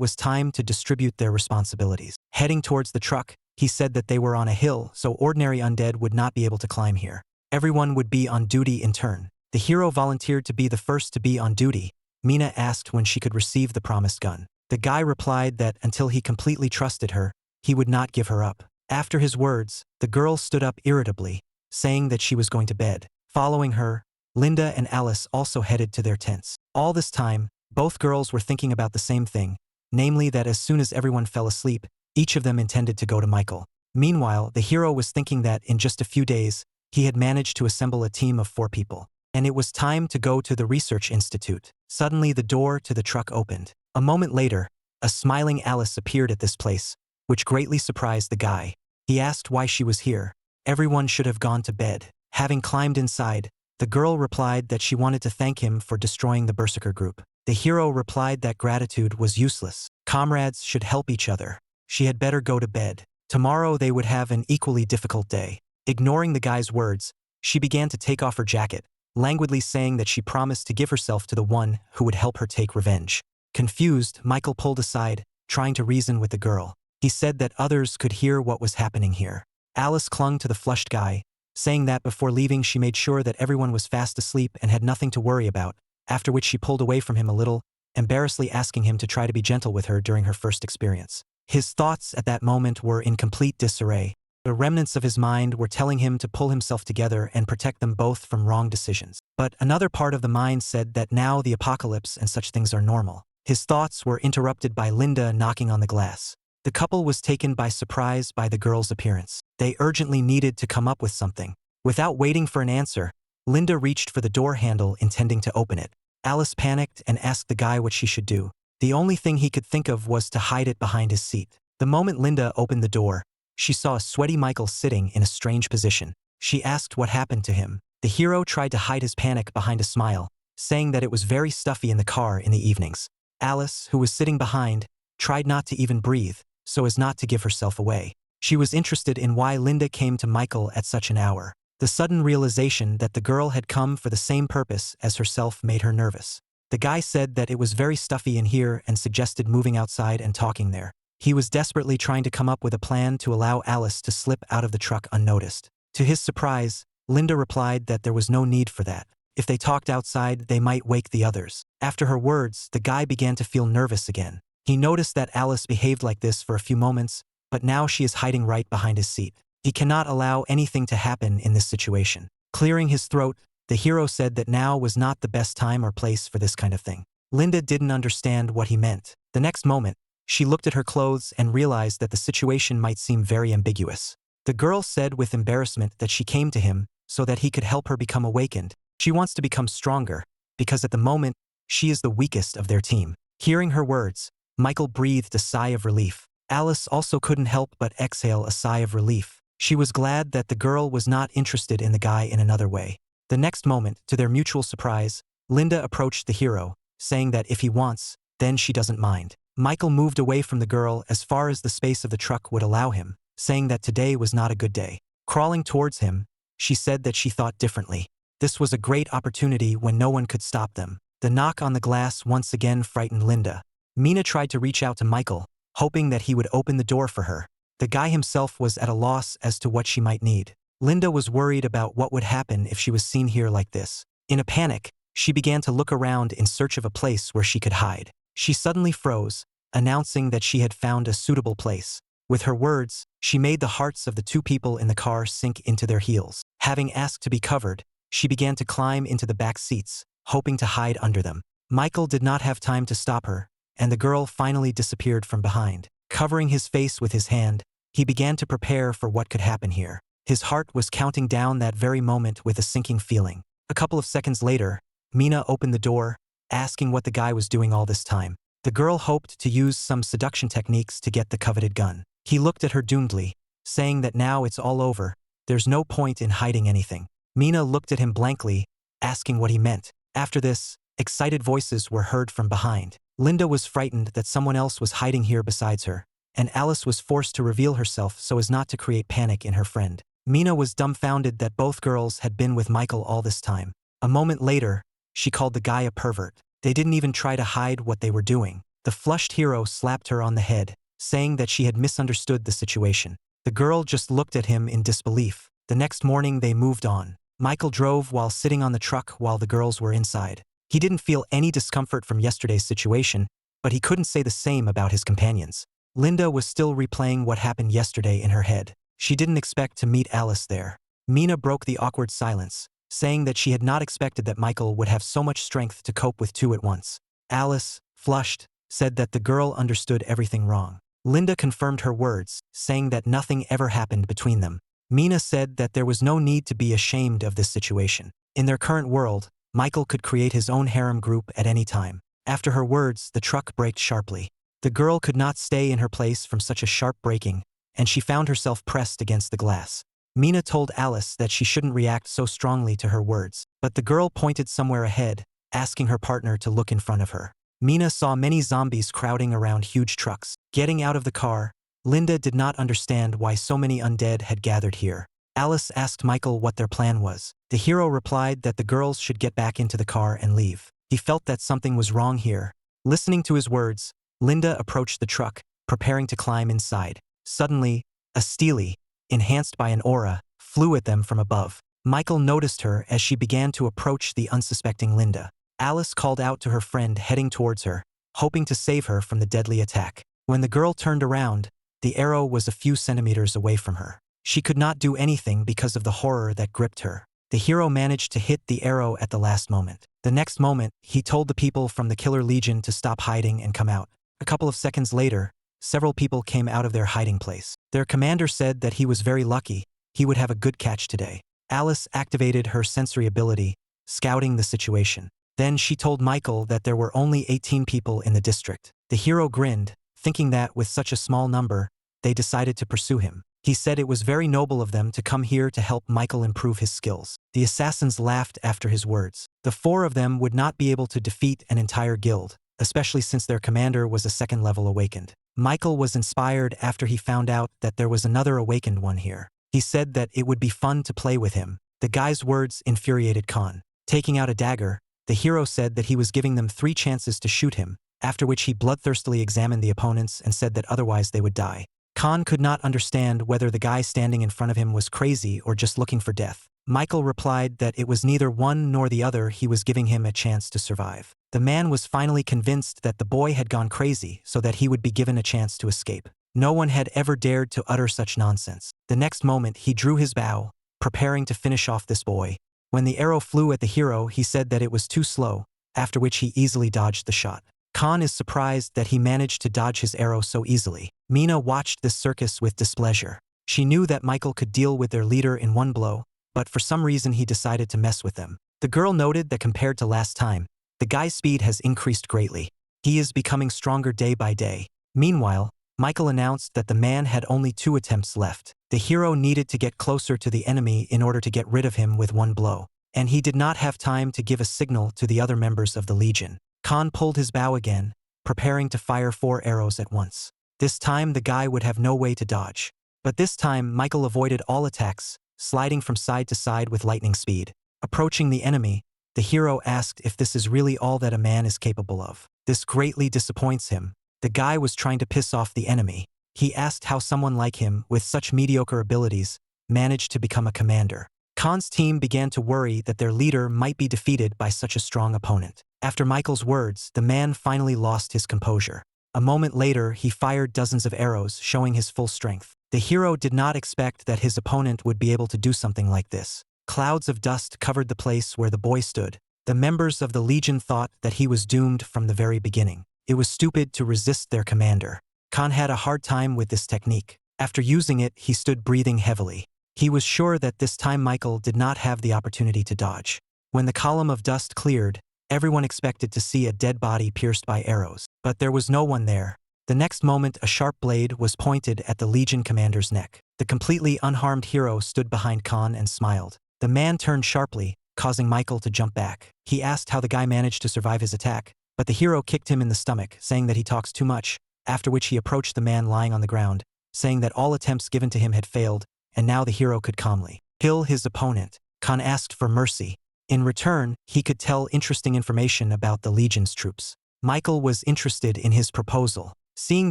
was time to distribute their responsibilities. Heading towards the truck, he said that they were on a hill, so ordinary undead would not be able to climb here. Everyone would be on duty in turn. The hero volunteered to be the first to be on duty. Mina asked when she could receive the promised gun. The guy replied that until he completely trusted her, he would not give her up. After his words, the girl stood up irritably, saying that she was going to bed. Following her, Linda and Alice also headed to their tents. All this time, both girls were thinking about the same thing, namely that as soon as everyone fell asleep, each of them intended to go to Michael. Meanwhile, the hero was thinking that in just a few days, he had managed to assemble a team of 4 people. And it was time to go to the research institute. Suddenly the door to the truck opened. A moment later, a smiling Alice appeared at this place, which greatly surprised the guy. He asked why she was here. Everyone should have gone to bed. Having climbed inside, the girl replied that she wanted to thank him for destroying the Berserker group. The hero replied that gratitude was useless. Comrades should help each other. She had better go to bed. Tomorrow they would have an equally difficult day. Ignoring the guy's words, she began to take off her jacket, languidly saying that she promised to give herself to the one who would help her take revenge. Confused, Michael pulled aside, trying to reason with the girl. He said that others could hear what was happening here. Alice clung to the flushed guy, saying that before leaving she made sure that everyone was fast asleep and had nothing to worry about, after which she pulled away from him a little, embarrassedly asking him to try to be gentle with her during her first experience. His thoughts at that moment were in complete disarray. The remnants of his mind were telling him to pull himself together and protect them both from wrong decisions. But another part of the mind said that now the apocalypse and such things are normal. His thoughts were interrupted by Linda knocking on the glass. The couple was taken by surprise by the girl's appearance. They urgently needed to come up with something. Without waiting for an answer, Linda reached for the door handle intending to open it. Alice panicked and asked the guy what she should do. The only thing he could think of was to hide it behind his seat. The moment Linda opened the door, she saw a sweaty Michael sitting in a strange position. She asked what happened to him. The hero tried to hide his panic behind a smile, saying that it was very stuffy in the car in the evenings. Alice, who was sitting behind, tried not to even breathe, so as not to give herself away. She was interested in why Linda came to Michael at such an hour. The sudden realization that the girl had come for the same purpose as herself made her nervous. The guy said that it was very stuffy in here and suggested moving outside and talking there. He was desperately trying to come up with a plan to allow Alice to slip out of the truck unnoticed. To his surprise, Linda replied that there was no need for that. If they talked outside, they might wake the others. After her words, the guy began to feel nervous again. He noticed that Alice behaved like this for a few moments, but now she is hiding right behind his seat. He cannot allow anything to happen in this situation. Clearing his throat, the hero said that now was not the best time or place for this kind of thing. Linda didn't understand what he meant. The next moment, she looked at her clothes and realized that the situation might seem very ambiguous. The girl said with embarrassment that she came to him so that he could help her become awakened. She wants to become stronger, because at the moment, she is the weakest of their team. Hearing her words, Michael breathed a sigh of relief. Alice also couldn't help but exhale a sigh of relief. She was glad that the girl was not interested in the guy in another way. The next moment, to their mutual surprise, Linda approached the hero, saying that if he wants, then she doesn't mind. Michael moved away from the girl as far as the space of the truck would allow him, saying that today was not a good day. Crawling towards him, she said that she thought differently. This was a great opportunity when no one could stop them. The knock on the glass once again frightened Linda. Mina tried to reach out to Michael, hoping that he would open the door for her. The guy himself was at a loss as to what she might need. Linda was worried about what would happen if she was seen here like this. In a panic, she began to look around in search of a place where she could hide. She suddenly froze, announcing that she had found a suitable place. With her words, she made the hearts of the 2 people in the car sink into their heels. Having asked to be covered, she began to climb into the back seats, hoping to hide under them. Michael did not have time to stop her, and the girl finally disappeared from behind. Covering his face with his hand, he began to prepare for what could happen here. His heart was counting down that very moment with a sinking feeling. A couple of seconds later, Mina opened the door, asking what the guy was doing all this time. The girl hoped to use some seduction techniques to get the coveted gun. He looked at her doomedly, saying that now it's all over, there's no point in hiding anything. Mina looked at him blankly, asking what he meant. After this, excited voices were heard from behind. Linda was frightened that someone else was hiding here besides her, and Alice was forced to reveal herself so as not to create panic in her friend. Mina was dumbfounded that both girls had been with Michael all this time. A moment later, she called the guy a pervert. They didn't even try to hide what they were doing. The flushed hero slapped her on the head, saying that she had misunderstood the situation. The girl just looked at him in disbelief. The next morning they moved on. Michael drove while sitting on the truck while the girls were inside. He didn't feel any discomfort from yesterday's situation, but he couldn't say the same about his companions. Linda was still replaying what happened yesterday in her head. She didn't expect to meet Alice there. Mina broke the awkward silence, saying that she had not expected that Michael would have so much strength to cope with two at once. Alice, flushed, said that the girl understood everything wrong. Linda confirmed her words, saying that nothing ever happened between them. Mina said that there was no need to be ashamed of this situation. In their current world, Michael could create his own harem group at any time. After her words, the truck braked sharply. The girl could not stay in her place from such a sharp braking, and she found herself pressed against the glass. Mina told Alice that she shouldn't react so strongly to her words, but the girl pointed somewhere ahead, asking her partner to look in front of her. Mina saw many zombies crowding around huge trucks. Getting out of the car, Linda did not understand why so many undead had gathered here. Alice asked Michael what their plan was. The hero replied that the girls should get back into the car and leave. He felt that something was wrong here. Listening to his words, Linda approached the truck, preparing to climb inside. Suddenly, a Steely, enhanced by an aura, flew at them from above. Michael noticed her as she began to approach the unsuspecting Linda. Alice called out to her friend heading towards her, hoping to save her from the deadly attack. When the girl turned around, the arrow was a few centimeters away from her. She could not do anything because of the horror that gripped her. The hero managed to hit the arrow at the last moment. The next moment, he told the people from the Killer Legion to stop hiding and come out. A couple of seconds later, several people came out of their hiding place. Their commander said that he was very lucky, he would have a good catch today. Alice activated her sensory ability, scouting the situation. Then she told Michael that there were only 18 people in the district. The hero grinned, thinking that with such a small number, they decided to pursue him. He said it was very noble of them to come here to help Michael improve his skills. The assassins laughed after his words. The four of them would not be able to defeat an entire guild, especially since their commander was a second level awakened. Michael was inspired after he found out that there was another awakened one here. He said that it would be fun to play with him. The guy's words infuriated Khan. Taking out a dagger, the hero said that he was giving them 3 chances to shoot him, after which he bloodthirstily examined the opponents and said that otherwise they would die. Khan could not understand whether the guy standing in front of him was crazy or just looking for death. Michael replied that it was neither one nor the other, he was giving him a chance to survive. The man was finally convinced that the boy had gone crazy so that he would be given a chance to escape. No one had ever dared to utter such nonsense. The next moment he drew his bow, preparing to finish off this boy. When the arrow flew at the hero, he said that it was too slow, after which he easily dodged the shot. Khan is surprised that he managed to dodge his arrow so easily. Mina watched this circus with displeasure. She knew that Michael could deal with their leader in one blow, but for some reason he decided to mess with them. The girl noted that compared to last time, the guy's speed has increased greatly. He is becoming stronger day by day. Meanwhile, Michael announced that the man had only 2 attempts left. The hero needed to get closer to the enemy in order to get rid of him with one blow, and he did not have time to give a signal to the other members of the Legion. Khan pulled his bow again, preparing to fire 4 arrows at once. This time the guy would have no way to dodge. But this time Michael avoided all attacks, sliding from side to side with lightning speed. Approaching the enemy, the hero asked if this is really all that a man is capable of. This greatly disappoints him. The guy was trying to piss off the enemy. He asked how someone like him, with such mediocre abilities, managed to become a commander. Khan's team began to worry that their leader might be defeated by such a strong opponent. After Michael's words, the man finally lost his composure. A moment later, he fired dozens of arrows, showing his full strength. The hero did not expect that his opponent would be able to do something like this. Clouds of dust covered the place where the boy stood. The members of the Legion thought that he was doomed from the very beginning. It was stupid to resist their commander. Khan had a hard time with this technique. After using it, he stood breathing heavily. He was sure that this time Michael did not have the opportunity to dodge. When the column of dust cleared, everyone expected to see a dead body pierced by arrows, but there was no one there. The next moment, a sharp blade was pointed at the Legion commander's neck. The completely unharmed hero stood behind Khan and smiled. The man turned sharply, causing Michael to jump back. He asked how the guy managed to survive his attack, but the hero kicked him in the stomach, saying that he talks too much, after which he approached the man lying on the ground, saying that all attempts given to him had failed, and now the hero could calmly kill his opponent. Khan asked for mercy. In return, he could tell interesting information about the Legion's troops. Michael was interested in his proposal. Seeing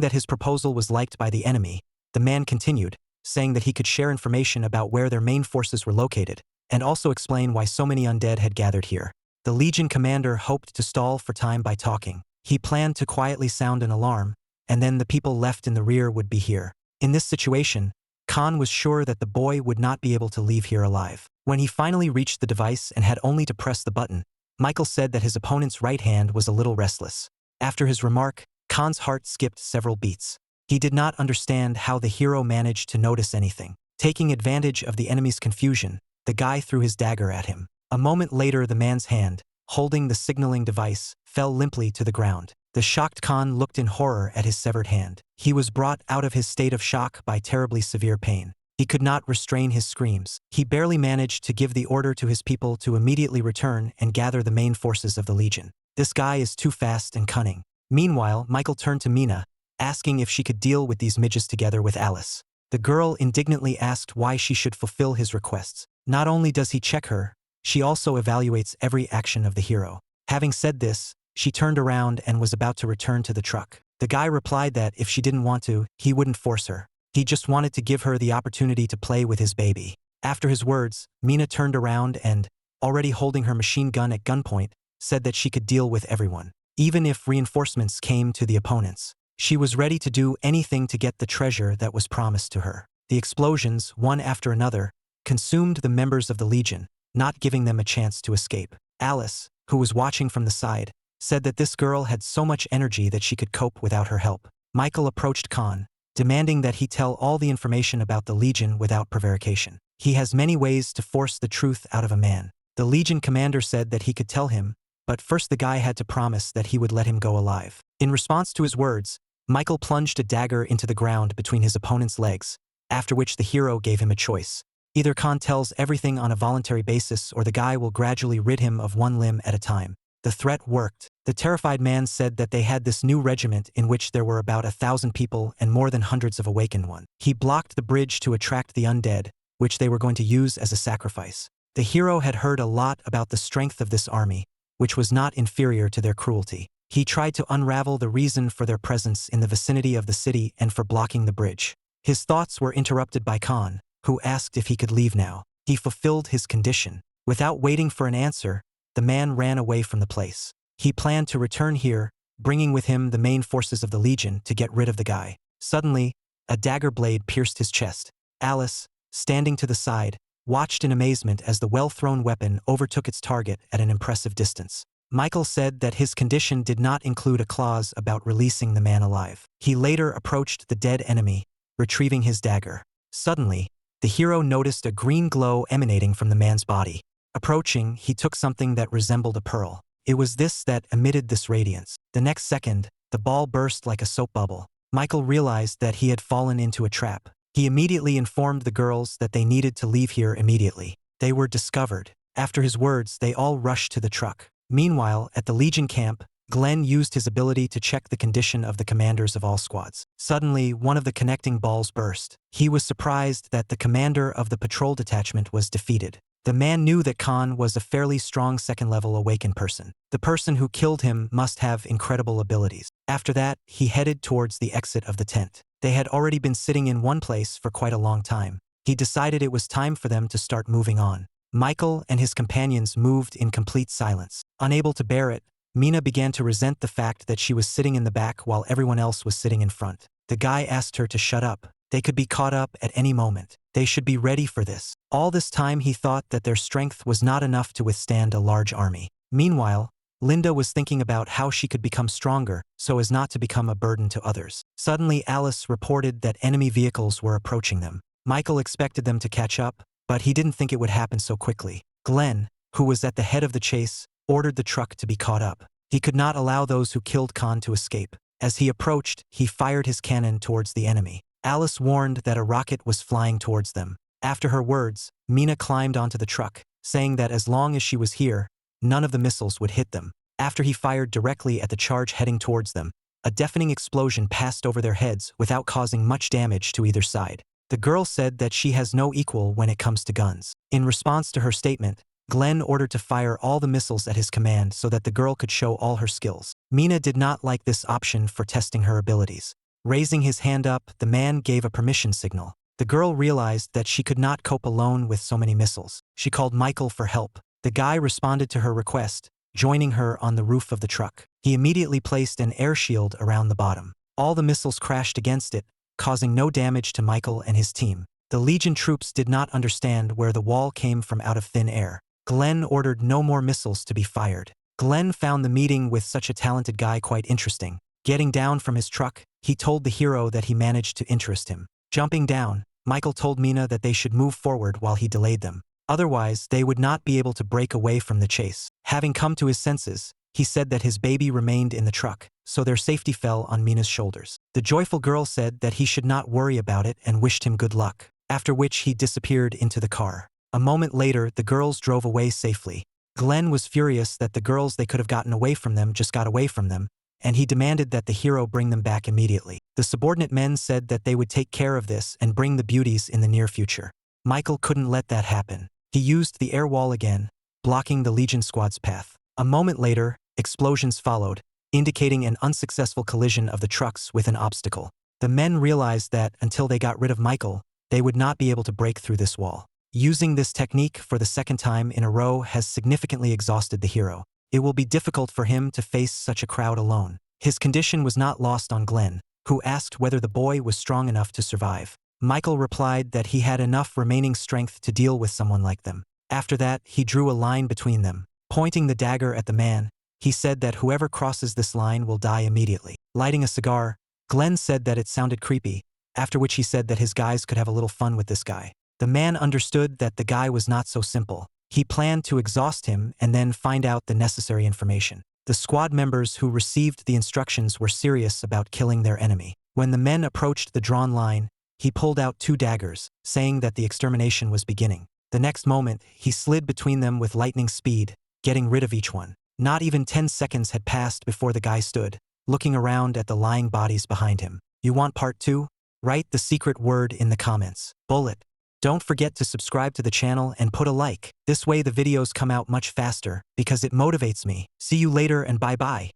that his proposal was liked by the enemy, the man continued, saying that he could share information about where their main forces were located, and also explain why so many undead had gathered here. The Legion commander hoped to stall for time by talking. He planned to quietly sound an alarm, and then the people left in the rear would be here. In this situation, Khan was sure that the boy would not be able to leave here alive. When he finally reached the device and had only to press the button, Michael said that his opponent's right hand was a little restless. After his remark, Khan's heart skipped several beats. He did not understand how the hero managed to notice anything. Taking advantage of the enemy's confusion, the guy threw his dagger at him. A moment later, the man's hand, holding the signaling device, fell limply to the ground. The shocked Khan looked in horror at his severed hand. He was brought out of his state of shock by terribly severe pain. He could not restrain his screams. He barely managed to give the order to his people to immediately return and gather the main forces of the Legion. This guy is too fast and cunning. Meanwhile, Michael turned to Mina, asking if she could deal with these midgets together with Alice. The girl indignantly asked why she should fulfill his requests. Not only does he check her, she also evaluates every action of the hero. Having said this, she turned around and was about to return to the truck. The guy replied that if she didn't want to, he wouldn't force her. He just wanted to give her the opportunity to play with his baby. After his words, Mina turned around and, already holding her machine gun at gunpoint, said that she could deal with everyone, even if reinforcements came to the opponents. She was ready to do anything to get the treasure that was promised to her. The explosions, one after another, consumed the members of the Legion, not giving them a chance to escape. Alice, who was watching from the side, said that this girl had so much energy that she could cope without her help. Michael approached Khan, demanding that he tell all the information about the Legion without prevarication. He has many ways to force the truth out of a man. The Legion commander said that he could tell him, but first the guy had to promise that he would let him go alive. In response to his words, Michael plunged a dagger into the ground between his opponent's legs, after which the hero gave him a choice. Either Khan tells everything on a voluntary basis or the guy will gradually rid him of one limb at a time. The threat worked. The terrified man said that they had this new regiment in which there were about 1,000 people and more than hundreds of awakened ones. He blocked the bridge to attract the undead, which they were going to use as a sacrifice. The hero had heard a lot about the strength of this army, which was not inferior to their cruelty. He tried to unravel the reason for their presence in the vicinity of the city and for blocking the bridge. His thoughts were interrupted by Khan, who asked if he could leave now. He fulfilled his condition. Without waiting for an answer, the man ran away from the place. He planned to return here, bringing with him the main forces of the Legion to get rid of the guy. Suddenly, a dagger blade pierced his chest. Alice, standing to the side, watched in amazement as the well-thrown weapon overtook its target at an impressive distance. Michael said that his condition did not include a clause about releasing the man alive. He later approached the dead enemy, retrieving his dagger. Suddenly, the hero noticed a green glow emanating from the man's body. Approaching, he took something that resembled a pearl. It was this that emitted this radiance. The next second, the ball burst like a soap bubble. Michael realized that he had fallen into a trap. He immediately informed the girls that they needed to leave here immediately. They were discovered. After his words, they all rushed to the truck. Meanwhile, at the Legion camp, Glenn used his ability to check the condition of the commanders of all squads. Suddenly, one of the connecting balls burst. He was surprised that the commander of the patrol detachment was defeated. The man knew that Khan was a fairly strong second-level awakened person. The person who killed him must have incredible abilities. After that, he headed towards the exit of the tent. They had already been sitting in one place for quite a long time. He decided it was time for them to start moving on. Michael and his companions moved in complete silence. Unable to bear it, Mina began to resent the fact that she was sitting in the back while everyone else was sitting in front. The guy asked her to shut up. They could be caught up at any moment. They should be ready for this. All this time he thought that their strength was not enough to withstand a large army. Meanwhile, Linda was thinking about how she could become stronger so as not to become a burden to others. Suddenly Alice reported that enemy vehicles were approaching them. Michael expected them to catch up, but he didn't think it would happen so quickly. Glenn, who was at the head of the chase, ordered the truck to be caught up. He could not allow those who killed Khan to escape. As he approached, he fired his cannon towards the enemy. Alice warned that a rocket was flying towards them. After her words, Mina climbed onto the truck, saying that as long as she was here, none of the missiles would hit them. After he fired directly at the charge heading towards them, A deafening explosion passed over their heads without causing much damage to either side. The girl said that she has no equal when it comes to guns. In response to her statement, Glenn ordered to fire all the missiles at his command so that the girl could show all her skills. Mina did not like this option for testing her abilities. Raising his hand up, the man gave a permission signal. The girl realized that she could not cope alone with so many missiles. She called Michael for help. The guy responded to her request, joining her on the roof of the truck. He immediately placed an air shield around the bottom. All the missiles crashed against it, causing no damage to Michael and his team. The Legion troops did not understand where the wall came from out of thin air. Glenn ordered no more missiles to be fired. Glenn found the meeting with such a talented guy quite interesting. Getting down from his truck, he told the hero that he managed to interest him. Jumping down, Michael told Mina that they should move forward while he delayed them. Otherwise, they would not be able to break away from the chase. Having come to his senses, he said that his baby remained in the truck, so their safety fell on Mina's shoulders. The joyful girl said that he should not worry about it and wished him good luck, after which he disappeared into the car. A moment later, the girls drove away safely. Glenn was furious that the girls they could have gotten away from them just got away from them, and he demanded that the hero bring them back immediately. The subordinate men said that they would take care of this and bring the beauties in the near future. Michael couldn't let that happen. He used the air wall again, blocking the Legion squad's path. A moment later, explosions followed, indicating an unsuccessful collision of the trucks with an obstacle. The men realized that, until they got rid of Michael, they would not be able to break through this wall. Using this technique for the second time in a row has significantly exhausted the hero. It will be difficult for him to face such a crowd alone. His condition was not lost on Glenn, who asked whether the boy was strong enough to survive. Michael replied that he had enough remaining strength to deal with someone like them. After that, he drew a line between them. Pointing the dagger at the man, he said that whoever crosses this line will die immediately. Lighting a cigar, Glenn said that it sounded creepy, after which he said that his guys could have a little fun with this guy. The man understood that the guy was not so simple. He planned to exhaust him and then find out the necessary information. The squad members who received the instructions were serious about killing their enemy. When the men approached the drawn line, he pulled out 2 daggers, saying that the extermination was beginning. The next moment, he slid between them with lightning speed, getting rid of each one. Not even 10 seconds had passed before the guy stood, looking around at the lying bodies behind him. You want part 2? Write the secret word in the comments. Bullet. Don't forget to subscribe to the channel and put a like. This way the videos come out much faster because it motivates me. See you later and bye-bye.